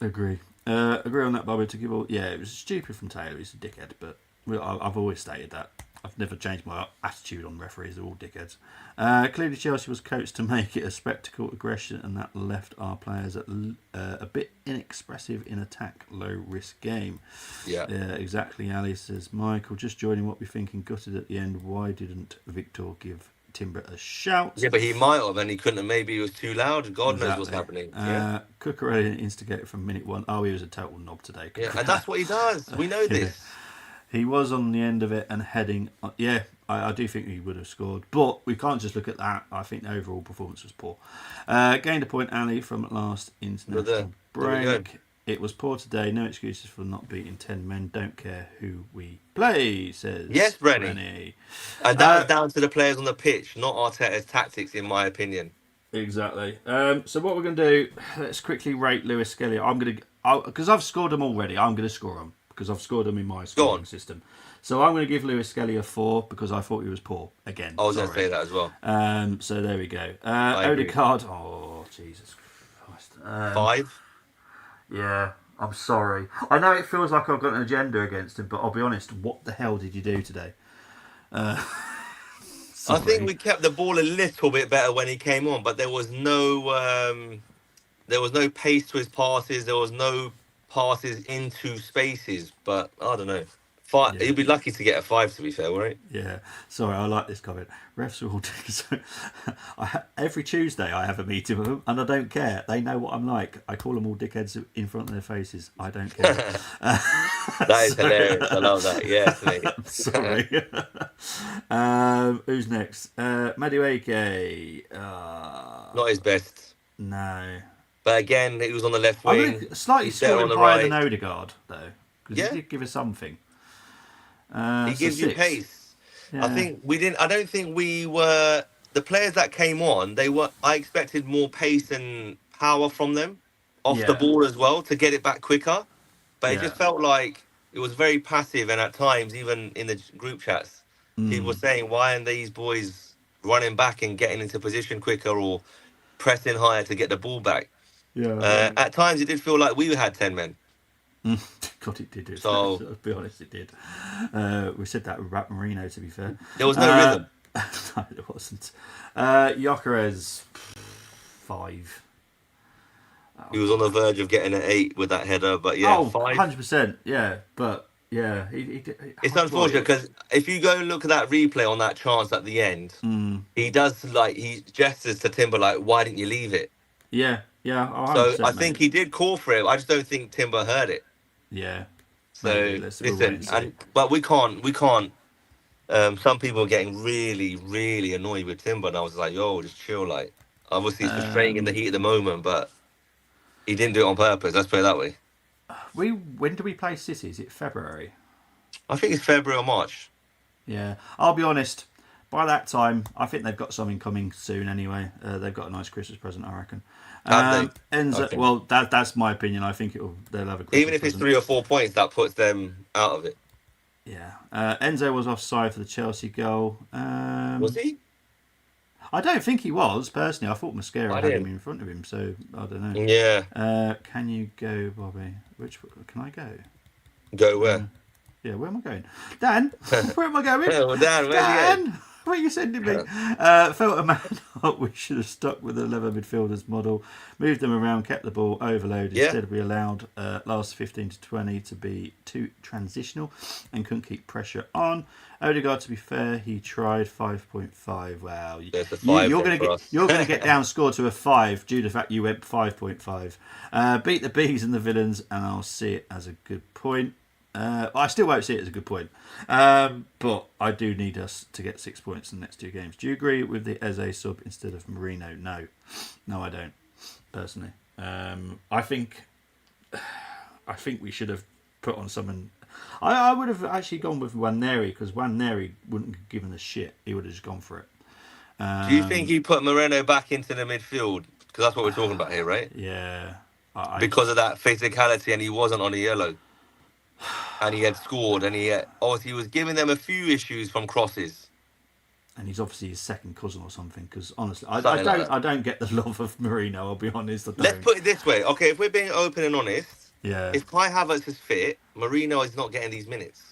A: Agree. Agree on that, Bobby. To give all, yeah, it was stupid from Taylor. He's a dickhead, but I've always stated that. I've never changed my attitude on referees. They're all dickheads. Clearly, Chelsea was coached to make it a spectacle, aggression, and that left our players a bit inexpressive in attack. Low risk game.
B: Yeah.
A: Exactly. Ali says, Michael, just joining what we're thinking. Gutted at the end. Why didn't Victor give Timber a shout?
B: Yeah, but he might have, and he couldn't. Maybe he was too loud. God knows what's happening. Yeah.
A: Cucurella instigated from minute one. Oh, he was a total knob today.
B: Yeah, and that's what he does. We know this.
A: He was on the end of it and heading. Yeah, I do think he would have scored. But we can't just look at that. I think the overall performance was poor. Gained a point, Ali, from last international break. It was poor today. No excuses for not beating 10 men. Don't care who we play, says
B: yes, Brenny. And that is down to the players on the pitch, not Arteta's tactics, in my opinion.
A: Exactly. So what we're going to do, let's quickly rate Lewis Skelly. Because I've scored them already, I'm going to score them. Because I've scored them in my scoring system. So I'm going to give Lewis Skelly a 4 because I thought he was poor again.
B: I was going to say that as well.
A: So there we go. Odegaard. Oh, Jesus Christ.
B: 5?
A: Yeah, I'm sorry. I know it feels like I've got an agenda against him, but I'll be honest, what the hell did you do today? I
B: think we kept the ball a little bit better when he came on, but there was no pace to his passes. There was no passes into spaces, but I don't know. 5. Yeah. You'd be lucky to get a 5, to be fair, right?
A: Yeah. Sorry, I like this comment. Refs are all dickheads. Every Tuesday I have a meeting with them, and I don't care. They know what I'm like. I call them all dickheads in front of their faces. I don't care.
B: That is hilarious. I love that. Yes, mate.
A: Sorry. Who's next? Madueke.
B: Not his best.
A: No.
B: But again, he was on the left wing.
A: Slightly scoring higher than Odegaard, though. Because he did give us something.
B: He gives you pace. Yeah. I don't think we were the players that came on. I expected more pace and power from them off the ball as well to get it back quicker. But it just felt like it was very passive, and at times, even in the group chats, people were saying, "Why aren't these boys running back and getting into position quicker or pressing higher to get the ball back?" Yeah. At times, it did feel like we had 10 men.
A: God, it did. So, to be honest, it did. We said that with Rap Marino, to be fair.
B: There was no rhythm.
A: No, there wasn't. Gyökeres, 5.
B: He was on the verge of getting an 8 with that header, but 5.
A: 100%, yeah. But, yeah, he
B: it's unfortunate because if you go and look at that replay on that chance at the end, he does, he gestures to Timber, why didn't you leave it?
A: Yeah,
B: so I think he did call for it. I just don't think Timber heard it.
A: Yeah.
B: So listen, but we can't. Some people are getting really, really annoyed with Timber, and I was like, "Yo, just chill." Obviously, it's frustrating in the heat of the moment, but he didn't do it on purpose. Let's put it that way.
A: When do we play City? Is it February?
B: I think it's February or March.
A: Yeah, I'll be honest. By that time, I think they've got something coming soon. Anyway, they've got a nice Christmas present, I reckon. Enzo, well, that's my opinion. I think they'll have a Christmas
B: even if it's 3 or 4 points, that puts them out of it.
A: Yeah, Enzo was offside for the Chelsea goal.
B: Was he?
A: I don't think he was personally. I thought Mascara had him in front of him, so I don't know.
B: Yeah.
A: Can you go, Bobby? Can I go?
B: Go where?
A: Yeah, where am I going? Dan, where am I going?
B: Well, Dan, where's he going?
A: Where are you sending me? Felt a man up. We should have stuck with the leather midfielders model, moved them around, kept the ball overloaded. Instead, we allowed last 15 to 20 to be too transitional and couldn't keep pressure on. Odegaard, to be fair, he tried 5.5. Wow, you're going to get down scored to a 5 due to the fact you went 5.5. Beat the Bees and the Villains, and I'll see it as a good point. I still won't see it as a good point, but I do need us to get 6 points in the next 2 games. Do you agree with the Eze sub instead of Marino? No, I don't. Personally, I think we should have put on someone. I would have actually gone with Waneri because Waneri wouldn't have given a shit. He would have just gone for it.
B: Do you think you put Moreno back into the midfield? Because that's what we're talking about here, right?
A: Yeah.
B: Because of that physicality, and he wasn't on a yellow. And he had scored, and he was giving them a few issues from crosses.
A: And he's obviously his second cousin or something. Because honestly, I don't get the love of Marino. I'll be honest.
B: Let's put it this way, okay? If we're being open and honest, if Kai Havertz is fit, Marino is not getting these minutes.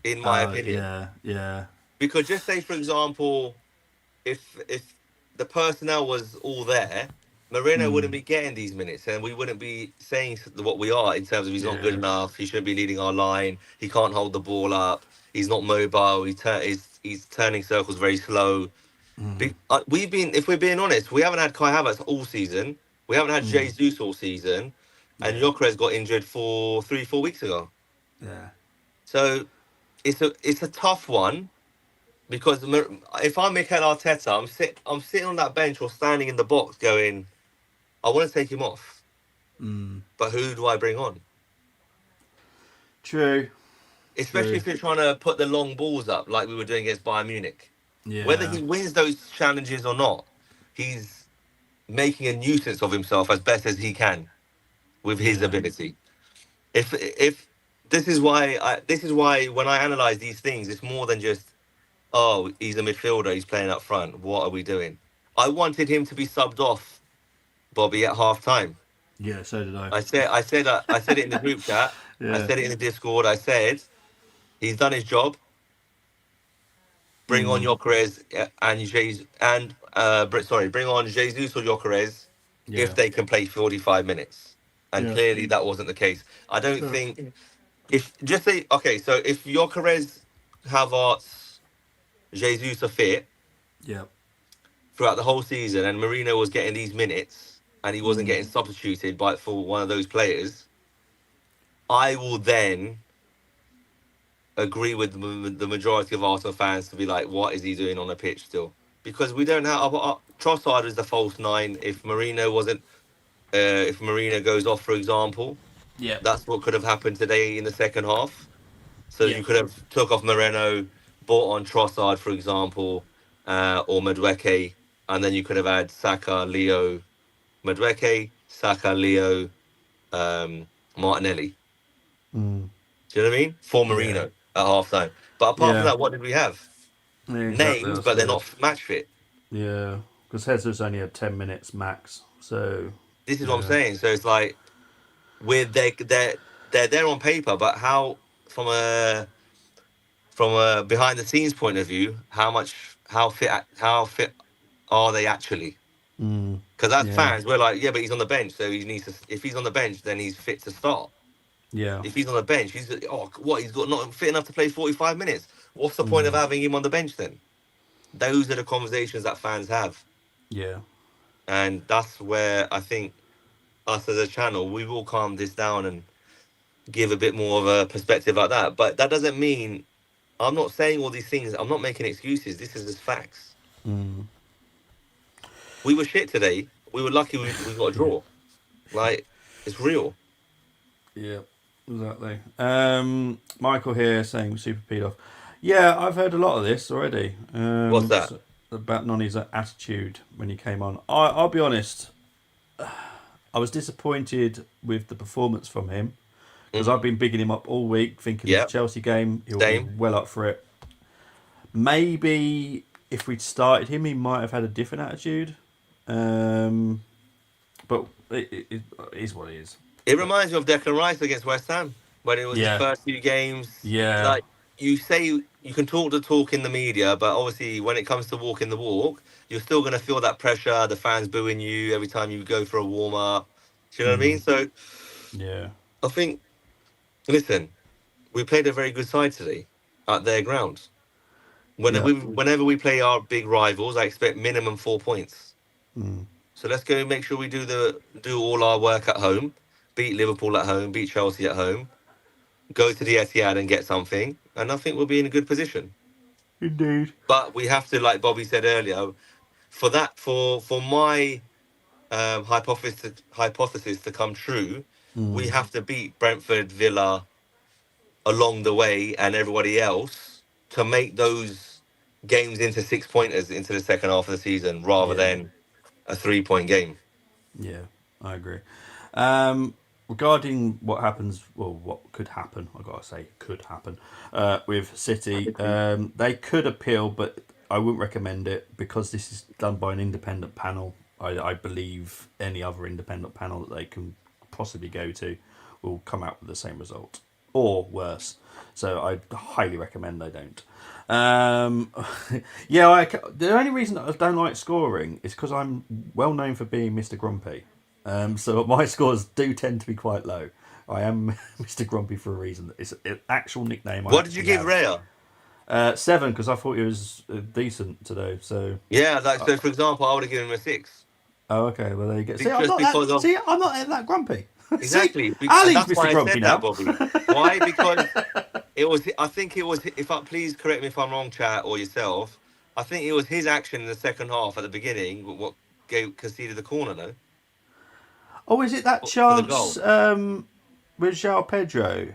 B: in my opinion.
A: Yeah, yeah,
B: Because just say, for example, if the personnel was all there, Moreno wouldn't
A: mm,
B: be getting these minutes, and we wouldn't be saying what we are in terms of he's not good
A: yeah,
B: enough. He shouldn't be leading our line. He can't hold the ball up. He's not mobile. He's turning circles very slow. We've been, if we're being honest, we haven't had Kai Havertz all season. We haven't had
A: mm,
B: Jesus all season, and
A: yeah,
B: Gyökeres got injured for 3 4 weeks ago.
A: yeah,
B: So it's a tough one because if I'm Mikel Arteta, I'm sitting on that bench or standing in the box going, I want to take him off,
A: mm.
B: but who do I bring on?
A: True,
B: Especially
A: true,
B: if you're trying to put the long balls up like we were doing against Bayern Munich. Whether
A: yeah,
B: he wins those challenges or not, he's making a nuisance of himself as best as he can with his
A: yeah,
B: ability. If this is why when I analyze these things, it's more than just, oh, he's a midfielder, he's playing up front. What are we doing? I wanted him to be subbed off, Bobby, at half time.
A: yeah. So did I.
B: I said it in the group chat. I
A: Yeah,
B: said it in the Discord. I said he's done his job. Bring on
A: mm,
B: Gyökeres and Jesus and sorry, bring on Jesus or Gyökeres if
A: yeah,
B: they can play 45 minutes. And
A: yeah,
B: clearly that wasn't the case. I don't
A: yeah,
B: think if just say okay, so if Gyökeres, Havertz, Jesus are fit
A: yeah,
B: throughout the whole season, and Marino was getting these minutes and he wasn't
A: mm,
B: getting substituted by for one of those players, I will then agree with the majority of Arsenal fans to be like, what is he doing on the pitch still? Because we don't have Trossard is the false nine. If Marino goes off, for example,
A: yeah,
B: that's what could have happened today in the second half. So
A: yeah,
B: you could have took off Moreno, bought on Trossard, for example, or Madueke, and then you could have had Saka, Leo, Madueke, Saka, Leo, Martinelli.
A: mm,
B: Do you know what I mean? For
A: yeah,
B: Marino at half time. But apart from
A: yeah.
B: that, what did we have?
A: Yeah, exactly.
B: Names,
A: That's
B: but they're
A: it.
B: not match fit.
A: Yeah, because Jesus only had 10 minutes max. So
B: This is what I'm
A: yeah,
B: saying. So it's like they're there on paper, but how from a behind the scenes point of view, how fit are they actually?
A: mm,
B: Because as
A: yeah,
B: fans, we're like, yeah, but he's on the bench, so he needs to. If he's on the bench, then he's fit to start.
A: yeah,
B: If he's on the bench, he's got not fit enough to play 45 minutes. What's the point of
A: mm,
B: having him on the bench then? Those are the conversations that fans have,
A: yeah,
B: and that's where I think us as a channel we will calm this down and give a bit more of a perspective like that. But that doesn't mean I'm not saying all these things. I'm not making excuses. This is just facts.
A: mm,
B: We were shit today. We were lucky we got a
A: yeah,
B: draw. Like it's real.
A: yeah, exactly. Michael here saying super peed off. Yeah, I've heard a lot of this already.
B: What's that?
A: About Noni's attitude when he came on. I'll be honest. I was disappointed with the performance from him because I've
B: Hmm.
A: been bigging him up all week, thinking the
B: Yeah.
A: Chelsea game he'll be
B: Same.
A: well up for it. Maybe if we'd started him, he might have had a different attitude. Um, but it is what it is.
B: It
A: But
B: reminds me of Declan Rice against West Ham when it was his
A: yeah,
B: first few games.
A: yeah,
B: Like you say, you can talk the talk in the media, but obviously when it comes to walking the walk, you're still going to feel that pressure. The fans booing you every time you go for a warm up. Do you know what I mean?
A: mm,
B: So
A: yeah,
B: I think, listen, we played a very good side today at their ground.
A: yeah,
B: Whenever we play our big rivals, I expect minimum 4 points.
A: mm,
B: So let's go make sure we do all our work at home, beat Liverpool at home, beat Chelsea at home, go to the Etihad and get something, and I think we'll be in a good position.
A: indeed.
B: But we have to, like Bobby said earlier, for my hypothesis to come true, we
A: Mm,
B: have to beat Brentford, Villa along the way, and everybody else to make those games into 6 pointers into the second half of the season, rather
A: yeah,
B: than a 3 point game.
A: yeah, I agree. Regarding what happens, well, what could happen, I gotta say, could happen with City. They could appeal, but I wouldn't recommend it because this is done by an independent panel. I believe any other independent panel that they can possibly go to will come out with the same result. or worse. So I highly recommend they don't. Um, yeah, the only reason that I don't like scoring is because I'm well known for being Mr. Grumpy. So my scores do tend to be quite low. I am Mr. Grumpy for a reason. It's an actual nickname I
B: What did you
A: actually
B: give
A: have.
B: Raya?
A: 7 because I thought he was decent today. So,
B: Yeah, like
A: uh,
B: so. For example, I would have given him a 6,
A: oh, okay. Well, there you go. See, I'm
B: just
A: not that.
B: because of
A: See, I'm not that grumpy. See,
B: exactly, and
A: Ali's
B: that's
A: Mr.
B: why I
A: Grumpy
B: said that,
A: now.
B: Bobby. Why? Because it was. I think it was. If I please correct me if I'm wrong, chat or yourself. I think it was his action in the second half at the beginning what gave conceded the corner, no,
A: Oh, is it that
B: for the
A: chance
B: goal.
A: with João Pedro?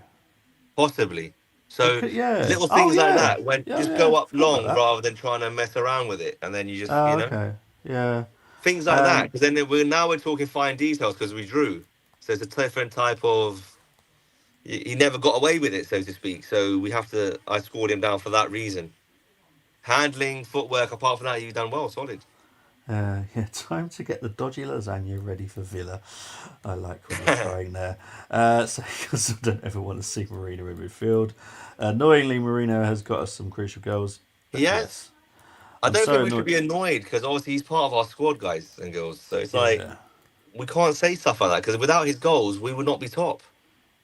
B: Possibly. So
A: Because yeah.
B: little
A: Oh
B: things like
A: yeah.
B: that, when
A: Yeah,
B: just
A: yeah.
B: go up
A: Forgot about
B: long
A: that.
B: rather than trying to mess around with it, and then you just,
A: Oh, okay. Yeah.
B: things like that.
A: Um,
B: Because then we're talking fine details because we drew, so it's a different type of. He never got away with it, so to speak. So we have to. I scored him down for that reason. Handling, footwork. Apart from that, he's done well, solid.
A: yeah, time to get the dodgy lasagna ready for Villa. I like when you're crying there. So, because I don't ever want to see Marino in midfield. Annoyingly, Marino has got us some crucial goals.
B: He
A: But
B: has.
A: yes,
B: I
A: I'm
B: don't think
A: so
B: we should
A: annoyed.
B: be annoyed because obviously he's part of our squad, guys and girls. So it's like
A: Yeah,
B: we can't say stuff like that because without his goals, we would not be top.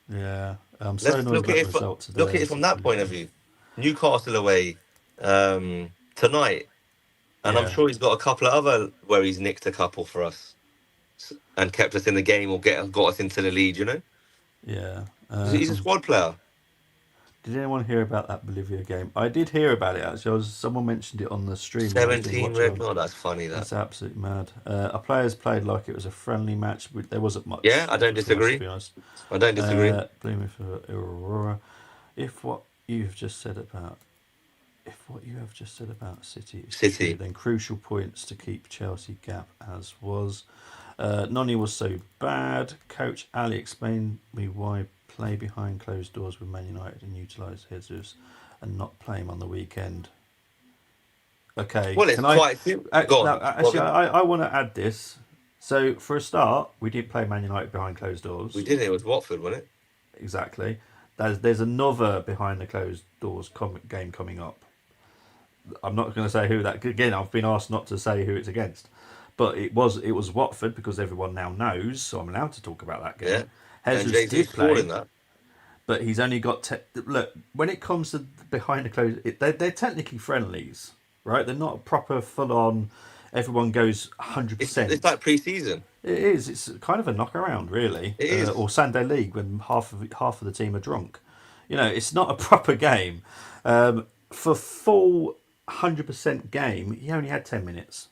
A: yeah. I'm so
B: Let's
A: annoyed
B: look at
A: about the
B: it.
A: result
B: Look at
A: today.
B: it from that point of view. Newcastle away tonight, and I'm
A: Yeah,
B: sure he's got a couple of other where he's nicked a couple for us and kept us in the game or got us into the lead.
A: yeah.
B: He's a squad player.
A: Did anyone hear about that Bolivia game? I did hear about it actually. Someone mentioned it on the stream when I was doing
B: 17
A: watch
B: red.
A: along.
B: Oh, that's funny. That.
A: That's absolutely mad. Our players played like it was a friendly match. There wasn't
B: Yeah,
A: much
B: I don't
A: effort from us, to
B: disagree.
A: be honest.
B: I don't disagree.
A: Blame me for Aurora. If what you've just said about if what you have just said about City is true,
B: City.
A: then crucial points to keep Chelsea gap as was. Noni was so bad. Coach Ali explained me why play behind closed doors with Man United and utilise Jesus and not play him on the weekend. Okay,
B: Well, it's
A: can I?
B: quite simple. Go
A: No,
B: on,
A: actually,
B: Bobby.
A: I want to add this. So for a start, we did play Man United behind closed
B: We
A: doors.
B: did it. It was Watford, wasn't it?
A: Exactly. There's another behind the closed doors game coming up. I'm not going to say who that. Again, I've been asked not to say who it's against, but it was Watford because everyone now knows. So I'm allowed to talk about that
B: Yeah.
A: game.
B: And
A: Jesus
B: Jesus
A: did
B: scored in
A: play,
B: that.
A: but he's only got look. When it comes to behind the closed, they're technically friendlies, right? They're not proper full on. Everyone goes
B: It's
A: 100%.
B: like pre-season.
A: It is. It's kind of a knockaround, really,
B: It is.
A: or Sunday League when half of the team are drunk. It's not a proper game. For full 100% game, he only had 10 minutes.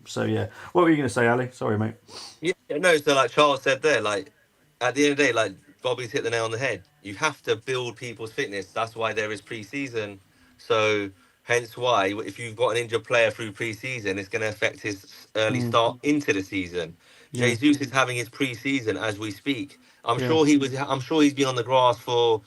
A: So yeah, what were you going to say, Ali? Sorry, mate.
B: Yeah, no. So like Charles said there, like at the end of the day, like Bobby's hit the nail on the head. You have to build people's fitness. That's why there is pre-season. So hence why if you've got an injured player through pre-season, it's going to affect his early
A: Mm,
B: start into the season.
A: yeah,
B: Jesus is having his pre-season as we speak. I'm
A: yeah,
B: sure he was. I'm sure he's been on the grass for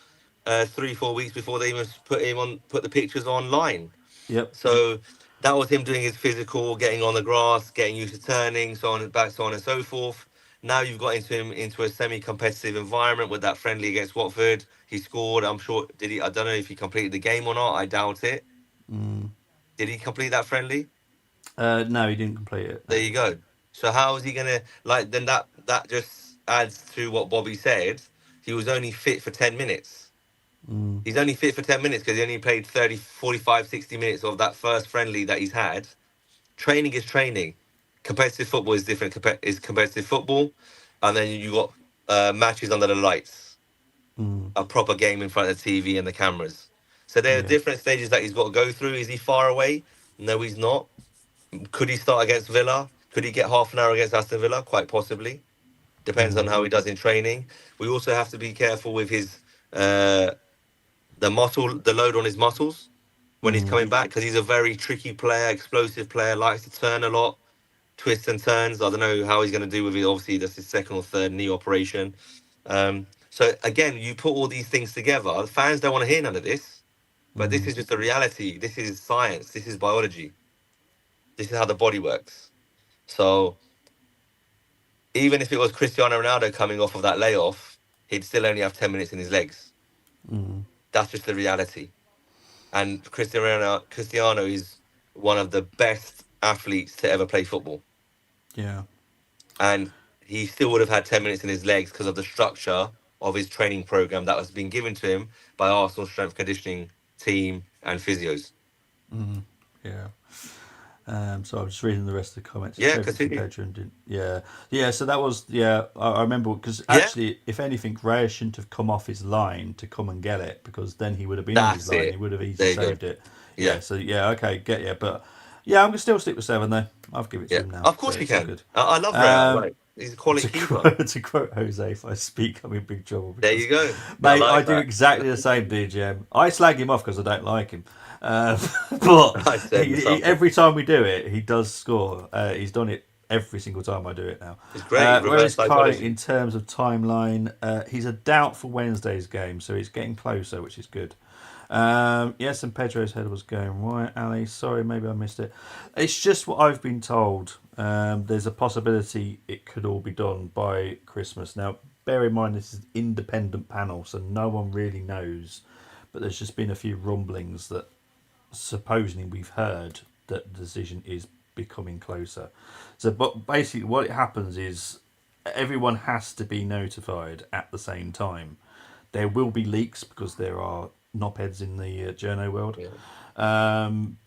B: 3-4 weeks before they even put the pictures online.
A: yep.
B: So that was him doing his physical, getting on the grass, getting used to turning, so on and back, so on and so forth. Now you've got him into a semi-competitive environment with that friendly against Watford. He scored. I'm sure. Did he? I don't know if he completed the game or not. I doubt it.
A: Mm.
B: Did he complete that friendly?
A: No, he didn't complete it.
B: There
A: No.
B: you go. So how is he gonna like? Then that just adds to what Bobby said. He was only fit for 10 minutes.
A: Mm.
B: He's only fit for 10 minutes because he only played 30, 45, 60 minutes of that first friendly that he's had. Training is training. Competitive football is different. Is competitive football, and then you got matches under the lights,
A: Mm.
B: a proper game in front of the TV and the cameras. So there are
A: Yeah.
B: different stages that he's got to go through. Is he far away? No, he's not. Could he start against Villa? Could he get half an hour against Aston Villa? Quite possibly. Depends on
A: Mm.
B: how he does in training. We also have to be careful with his uh, the load on his muscles when he's
A: Mm.
B: coming back because he's a very tricky player, explosive player, likes to turn a lot, twists and turns. I don't know how he's going to do with it. Obviously, that's his second or third knee operation. So again, you put all these things together. The fans don't want to hear none of this, but this
A: Mm.
B: is just the reality. This is science. This is biology. This is how the body works. So even if it was Cristiano Ronaldo coming off of that layoff, he'd still only have 10 minutes in his legs.
A: Mm.
B: That's just the reality. And Cristiano is one of the best athletes to ever play football.
A: Yeah.
B: And he still would have had 10 minutes in his legs because of the structure of his training program that was being given to him by Arsenal strength conditioning team and physios.
A: Mm. Yeah. So I'm just reading the rest of the comments. It's
B: Yeah,
A: Favourite from
B: continue.
A: Pedro and didn't. Yeah, yeah. So that was I remember because
B: Yeah,
A: actually, if anything, Raya shouldn't have come off his line to come and get it because then he would have been on his
B: that's
A: line. He
B: it.
A: would have easily
B: There you go.
A: saved it.
B: Yeah,
A: Yeah. So yeah, okay, get you. But yeah, I'm gonna still stick with 7 though. I'll give it to
B: yeah.
A: him now.
B: Of
A: So
B: course you
A: it's all
B: can.
A: good.
B: I love Ray.
A: Um,
B: Like, he's a quality
A: to
B: keeper.
A: quote to quote Jose, if I speak, I'm in big trouble
B: There
A: because,
B: you go. I
A: mate, I
B: like
A: do
B: that.
A: exactly the same, DGM. I slag him off because I don't like him, um, but
B: I said the something.
A: every time we do it, he does score. He's done it every single time I do it now.
B: It's great. Reverse
A: Whereas Kai, in
B: psychology.
A: terms of timeline, he's a doubt for Wednesday's game, so he's getting closer, which is good. Yes, and Pedro's head was going right. Ali, sorry, maybe I missed it. It's just what I've been told. There's a possibility it could all be done by Christmas. Now, bear in mind this is an independent panel, so no one really knows. But there's just been a few rumblings that supposedly we've heard that the decision is becoming closer. So, but basically, what it happens is everyone has to be notified at the same time. There will be leaks because there are knobheads in the journo world,
B: Yeah.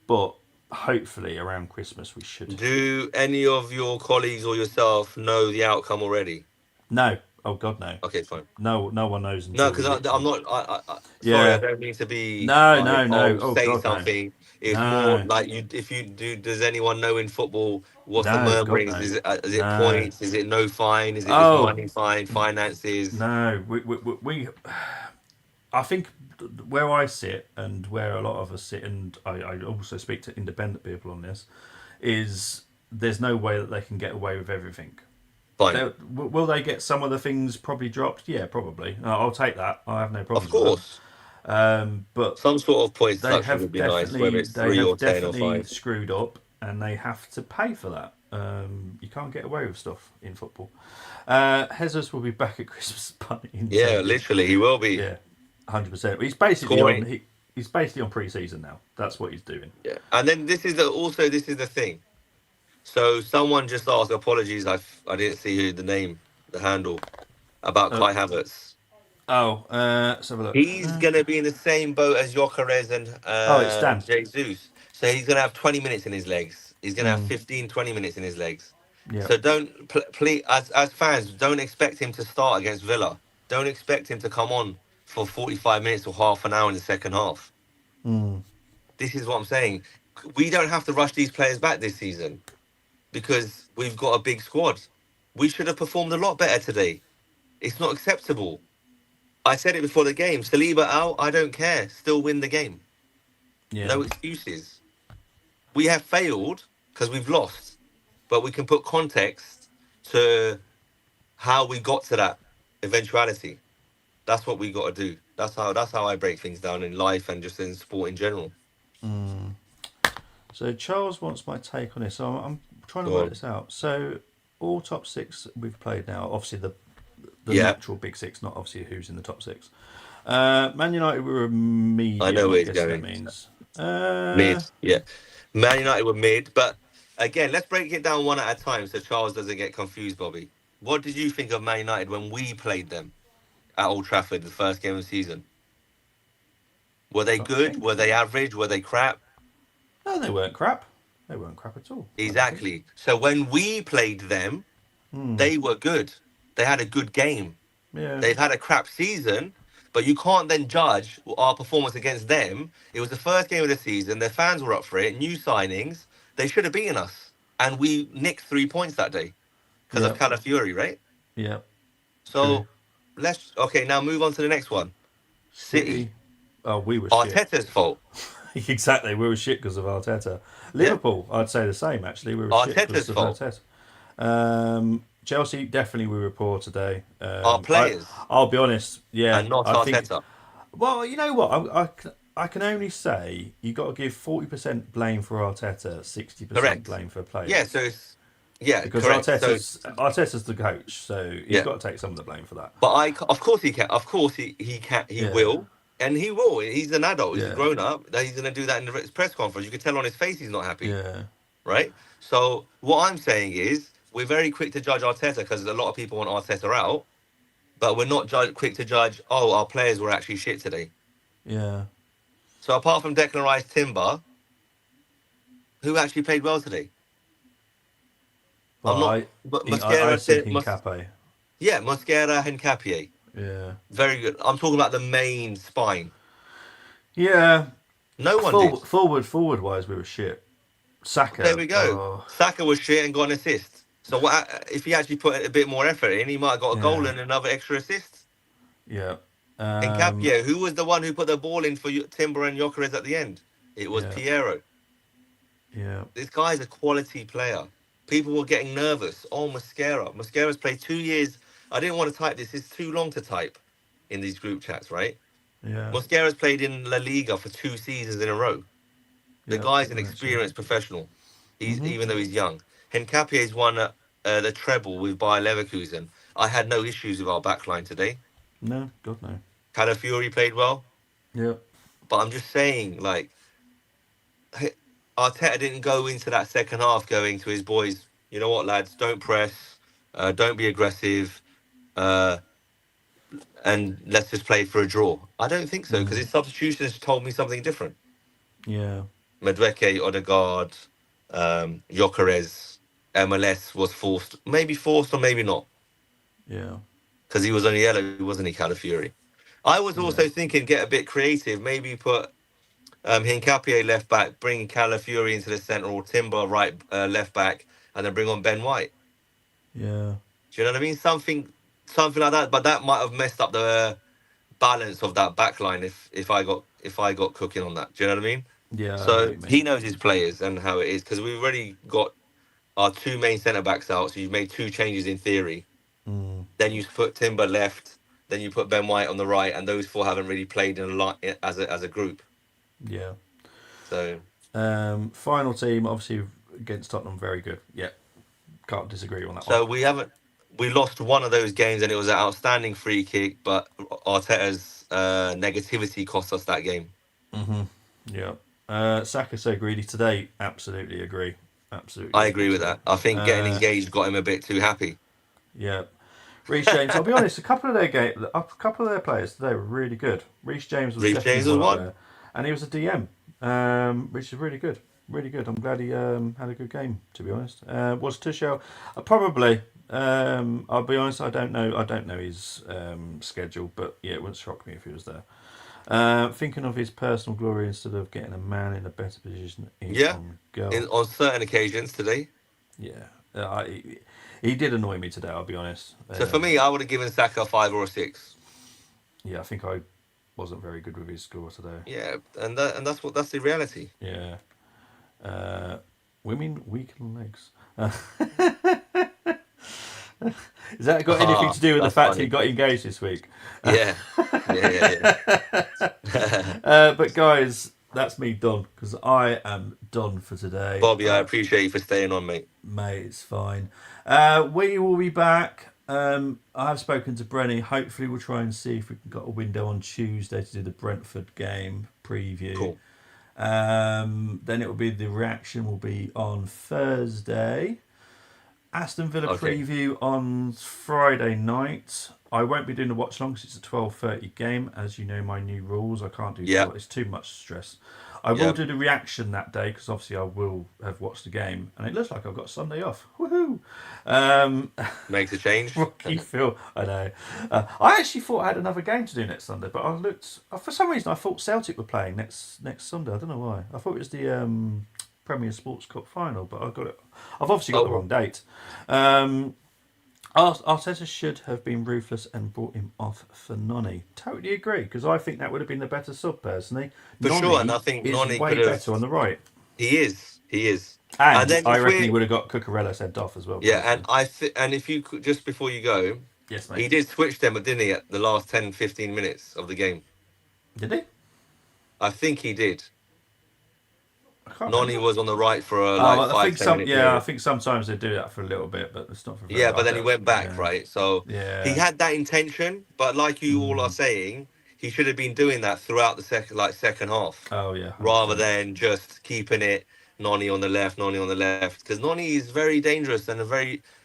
A: but hopefully around Christmas we should.
B: Do any of your colleagues or yourself know the outcome already?
A: No, oh God, no,
B: Okay, fine.
A: no, no one knows
B: No,
A: until we
B: because I'm
A: literally.
B: not. Sorry, I
A: Yeah,
B: don't mean to be
A: no,
B: like,
A: no, no.
B: oh,
A: Oh
B: say
A: God, no,
B: something. It's more
A: no,
B: like you. If you do, does anyone know in football what's the
A: no, God,
B: murmurings?
A: no,
B: Is it
A: no.
B: points? Is it no fine? Is
A: Oh
B: money fine? Finances?
A: no, we I think where I sit and where a lot of us sit, and I also speak to independent people on this, is there's no way that they can get away with everything.
B: Fine,
A: Will they get some of the things probably dropped? Yeah, probably. I'll take that. I have no
B: of
A: problems with that.
B: course.
A: But
B: Some sort of point deduction would be nice, whether it's
A: they
B: 3 or
A: have
B: 10 or
A: definitely
B: 5.
A: screwed up, and they have to pay for that. You can't get away with stuff in football. Jesus will be back at Christmas, pun
B: Yeah,
A: intended.
B: literally, he will be
A: Yeah, 100%. He's basically on.
B: scoring.
A: He's basically on pre-season now. That's what he's doing.
B: Yeah, and then this is the thing. So someone just asked, apologies, I didn't see who the name, the handle about
A: Oh,
B: Kai Havertz.
A: let's have a look.
B: He's gonna be in the same boat as Gyökeres and
A: Oh, it's Dan.
B: Jesus. So he's gonna have 20 minutes in his legs. He's gonna have
A: Mm,
B: 15, 20 minutes in his legs.
A: yeah,
B: So don't please, as fans, don't expect him to start against Villa. Don't expect him to come on for 45 minutes or half an hour in the second half.
A: mm,
B: This is what I'm saying. We don't have to rush these players back this season because we've got a big squad. We should have performed a lot better today. It's not acceptable. I said it before the game. Saliba out, I don't care. Still win the game.
A: yeah,
B: No excuses. We have failed because we've lost, but we can put context to how we got to that eventuality. That's what we got to do. That's how I break things down in life and just in sport in general.
A: mm. So Charles wants my take on this. So I'm trying to
B: Go
A: work
B: on.
A: this out. So all top six we've played now. Obviously the
B: Yeah,
A: natural big six, not obviously who's in the top six. Man United were a
B: I
A: medium.
B: know where
A: I'm
B: he's
A: guessing that
B: going.
A: means.
B: Mid. Yeah. Man United were mid, but again, let's break it down one at a time so Charles doesn't get confused, Bobby. What did you think of Man United when we played them at Old Trafford the first game of the season? Were they
A: Trying to
B: good?
A: think.
B: Were they average? Were they crap?
A: No, they weren't crap. They weren't crap at all. I don't think.
B: Exactly. So when we played them,
A: Hmm.
B: they were good. They had a good game.
A: Yeah.
B: They've had a crap season, but you can't then judge our performance against them. It was the first game of the season. Their fans were up for it. New signings. They should have beaten us, and we nicked 3 points that day because of
A: Yeah.
B: Calafiori, right?
A: Yeah. True.
B: So let's okay now move on to the next one. City.
A: City. Oh, we were shit.
B: Arteta's fault.
A: Exactly. We were shit because of Arteta.
B: Yeah.
A: Liverpool, I'd say the same. Actually, we were shit because
B: Arteta's
A: of
B: fault.
A: Arteta. Chelsea definitely we were poor today.
B: Our players
A: I'll be honest. Yeah,
B: and not
A: I think.
B: Arteta.
A: Well, you know what? I can only say you got to give 40% blame for Arteta, 60%
B: Correct.
A: blame for
B: Yeah.
A: players.
B: So it's Yeah,
A: because
B: correct. So
A: Arteta's the coach, so he's
B: yeah,
A: got to take some of the blame for that.
B: but of course he can. Of course he can. He
A: Yeah,
B: will, and he will. He's an adult. He's a
A: yeah,
B: grown up. That he's going to do that in the press conference. You can tell on his face he's not happy,
A: yeah,
B: right? So what I'm saying is we're very quick to judge Arteta because a lot of people want Arteta out, but we're not quick to judge. Oh, our players were actually shit today.
A: yeah.
B: So apart from Declan Rice, Timber, who actually played well today? I'm
A: Well,
B: not.
A: I
B: But
A: I said Hincape.
B: Yeah, Mosquera and Capier.
A: Yeah,
B: Very good. I'm talking about the main spine.
A: yeah.
B: No one did.
A: Forward wise, we were shit.
B: There
A: Saka.
B: we go.
A: Oh,
B: Saka was shit and got an assist. So what if he actually put a bit more effort in? He might have got a goal
A: yeah,
B: and another extra assist.
A: yeah,
B: And Capio, who was the one who put the ball in for Timber and Jokeres at the end? It was
A: yeah,
B: Piero.
A: yeah,
B: This guy's a quality player. People were getting nervous. Oh, Mosquera. Mosquera's played 2 years. I didn't want to type this. It's too long to type in these group chats, right?
A: yeah,
B: Mosquera's played in La Liga for 2 seasons in a row. The
A: yeah.
B: guy's an
A: I mentioned
B: experienced professional.
A: that.
B: He's even though he's young. Hincapie's won the treble with Bayer Leverkusen. I had no issues with our backline today.
A: No, God no.
B: Calafiori played well,
A: Yeah,
B: but I'm just saying, like, Arteta didn't go into that second half going to his boys. You know what, lads? Don't press. Don't be aggressive. Uh, and let's just play for a draw. I don't think so because
A: mm,
B: his substitutions told me something different.
A: yeah,
B: Madueke, Odegaard, Gyökeres, MLS was forced or maybe not,
A: yeah,
B: because he was only yellow, wasn't he, Calafiori? I was
A: yeah,
B: also thinking get a bit creative, maybe put Hincapie left back, bring Calafiori into the centre, or Timber right left back, and then bring on Ben White.
A: yeah,
B: Do you know what I mean? Something like that. But that might have messed up the balance of that back line if I got cooking on that. Do you know what I mean?
A: yeah. I know what
B: So
A: you
B: he
A: mean.
B: knows his players and how it is because we've already got our two main centre backs out. So you've made two changes in theory.
A: Mm,
B: Then you put Timber left. Then you put Ben White on the right, and those four haven't really played in a lot as a group.
A: yeah.
B: So
A: Final team, obviously against Tottenham, very good. Yeah, can't disagree on that one.
B: so we lost one of those games, and it was an outstanding free kick, but Arteta's negativity cost us that game.
A: Hmm. Yeah. Saka so greedy today. Absolutely agree. Absolutely
B: I
A: agree
B: agree with
A: today.
B: that. I think getting
A: Uh,
B: engaged got him a bit too happy.
A: yeah. Reece James. I'll be honest. A couple of their players today were really good. Reece James was
B: Reece
A: definitely
B: James was
A: one up
B: one.
A: there, and he was a DM, which is really good. Really good. I'm glad he had a good game. To be honest, was Tuchel probably. I'll be honest. I don't know. I don't know his schedule, but yeah, it wouldn't shock me if he was there. Thinking of his personal glory instead of getting a man in a better position is
B: Yeah,
A: on goal.
B: on certain occasions today.
A: Yeah, he did annoy me today. I'll be honest.
B: So for me, I would have given Saka a 5 or a 6.
A: Yeah, I think I wasn't very good with his score today.
B: Yeah, and that's the reality.
A: Yeah, uh, women weaken legs. Has that got anything
B: Ah,
A: to do with the
B: that's
A: fact he
B: funny.
A: got engaged this week?
B: Yeah, yeah.
A: But guys, that's me done because I am done for today.
B: Bobby, I appreciate you for staying on, mate.
A: Mate, it's fine. We will be back. I have spoken to Brenny. Hopefully, we'll try and see if we can get a window on Tuesday to do the Brentford game preview.
B: Cool.
A: Then it will be the reaction will be on Thursday. Aston Villa
B: Okay.
A: preview on Friday night. I won't be doing the watch long because it's a 12:30 game. As you know, my new rules. I can't do
B: Yeah,
A: 12. It's too much stress. I will
B: yeah.
A: do the reaction that day because obviously I will have watched the game, and it looks like I've got Sunday off. Woohoo! Um,
B: Makes a change.
A: Rocky Phil, I know. I actually thought I had another game to do next Sunday, but I looked for some reason I thought Celtic were playing next Sunday. I don't know why. I thought it was the Premier Sports Cup final, but I got it. I've obviously got the
B: Oh,
A: wrong date. Um, Arteta should have been ruthless and brought him off for Noni. Totally agree, because I think that would have been the better sub personally.
B: for sure. And I
A: Noni
B: think
A: is
B: Noni could
A: way
B: have.
A: better on the right.
B: He is. He is. And
A: And
B: then
A: I
B: if
A: reckon he
B: we,
A: would have got Cucurella sent off as well,
B: yeah,
A: personally.
B: and if you could, just before you go,
A: Yes, mate.
B: he did switch them, didn't he, at the last 10, 15 minutes of the game?
A: Did he?
B: I think he did.
A: I can't
B: Noni
A: remember.
B: was on the right for like
A: Oh, I
B: five
A: think
B: ten
A: some.
B: minute
A: Yeah, I
B: period.
A: think sometimes they do that for a little bit, but it's not for very
B: Yeah,
A: long.
B: but
A: I
B: then he
A: don't.
B: went back,
A: Yeah.
B: right? So he
A: Yeah.
B: had that intention, but like you all are
A: Mm.
B: saying, he should have been doing that throughout the second half,
A: Oh yeah,
B: rather
A: 100%.
B: than just keeping it Noni on the left, Noni on the left, because Noni is very dangerous and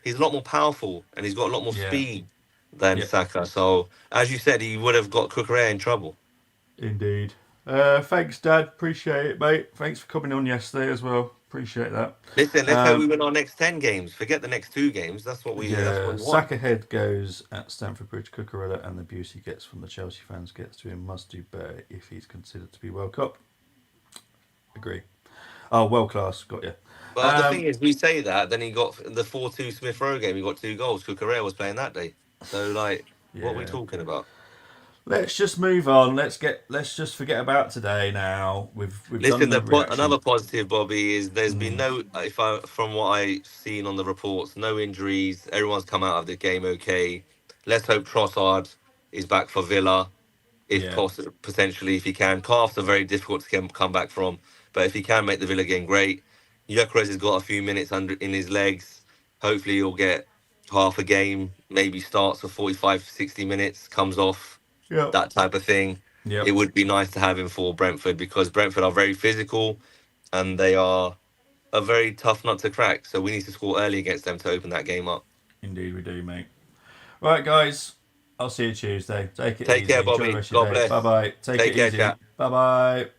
B: he's a lot more powerful and he's got a lot more
A: Yeah.
B: speed than
A: Yep.
B: Saka. So as you said, he would have got Cucurella in trouble.
A: Indeed. Thanks, Dad. Appreciate it, mate. Thanks for coming on yesterday as well. Appreciate that.
B: Listen, let's hope we
A: Um,
B: win our next 10 games. Forget the next 2 games. That's what
A: yeah,
B: we want.
A: Saka head goes at Stamford Bridge. Cucurella and the abuse he gets from the Chelsea fans gets to him. Must do better if he's considered to be World Cup. Agree. Oh, world class. Got you.
B: Well, the thing
A: Um,
B: is, we say that, then he got the 4-2 Smith Rowe game. He got 2 goals. Cucurella was playing that day. So, like, what are we
A: yeah.
B: talking about?
A: Let's just move on. Let's just forget about today now. We've done
B: Listen,
A: the
B: another
A: reaction.
B: positive, Bobby, is there's been
A: Mm,
B: no, if I from what I've seen on the reports, no injuries. Everyone's come out of the game okay. Let's hope Trossard is back for Villa, if
A: yeah.
B: possible, potentially if he can. Calves are very difficult to come back from, but if he can make the Villa game, great. Gyökeres has got a few minutes under in his legs. Hopefully, he'll get half a game. Maybe starts for 45, 60 minutes, comes off,
A: Yep.
B: that type of thing. It
A: Yep.
B: would be nice to have him for Brentford because Brentford are very physical and they are a very tough nut to crack. So we need to score early against them to open that game up.
A: Indeed, we do, mate. Right, guys. I'll see you Tuesday. Take it
B: Take
A: easy.
B: care,
A: Enjoy the
B: Bobby.
A: rest of
B: God
A: your day. Bye
B: bless.
A: bye. Take
B: Take
A: it
B: care,
A: easy.
B: chat.
A: Bye bye.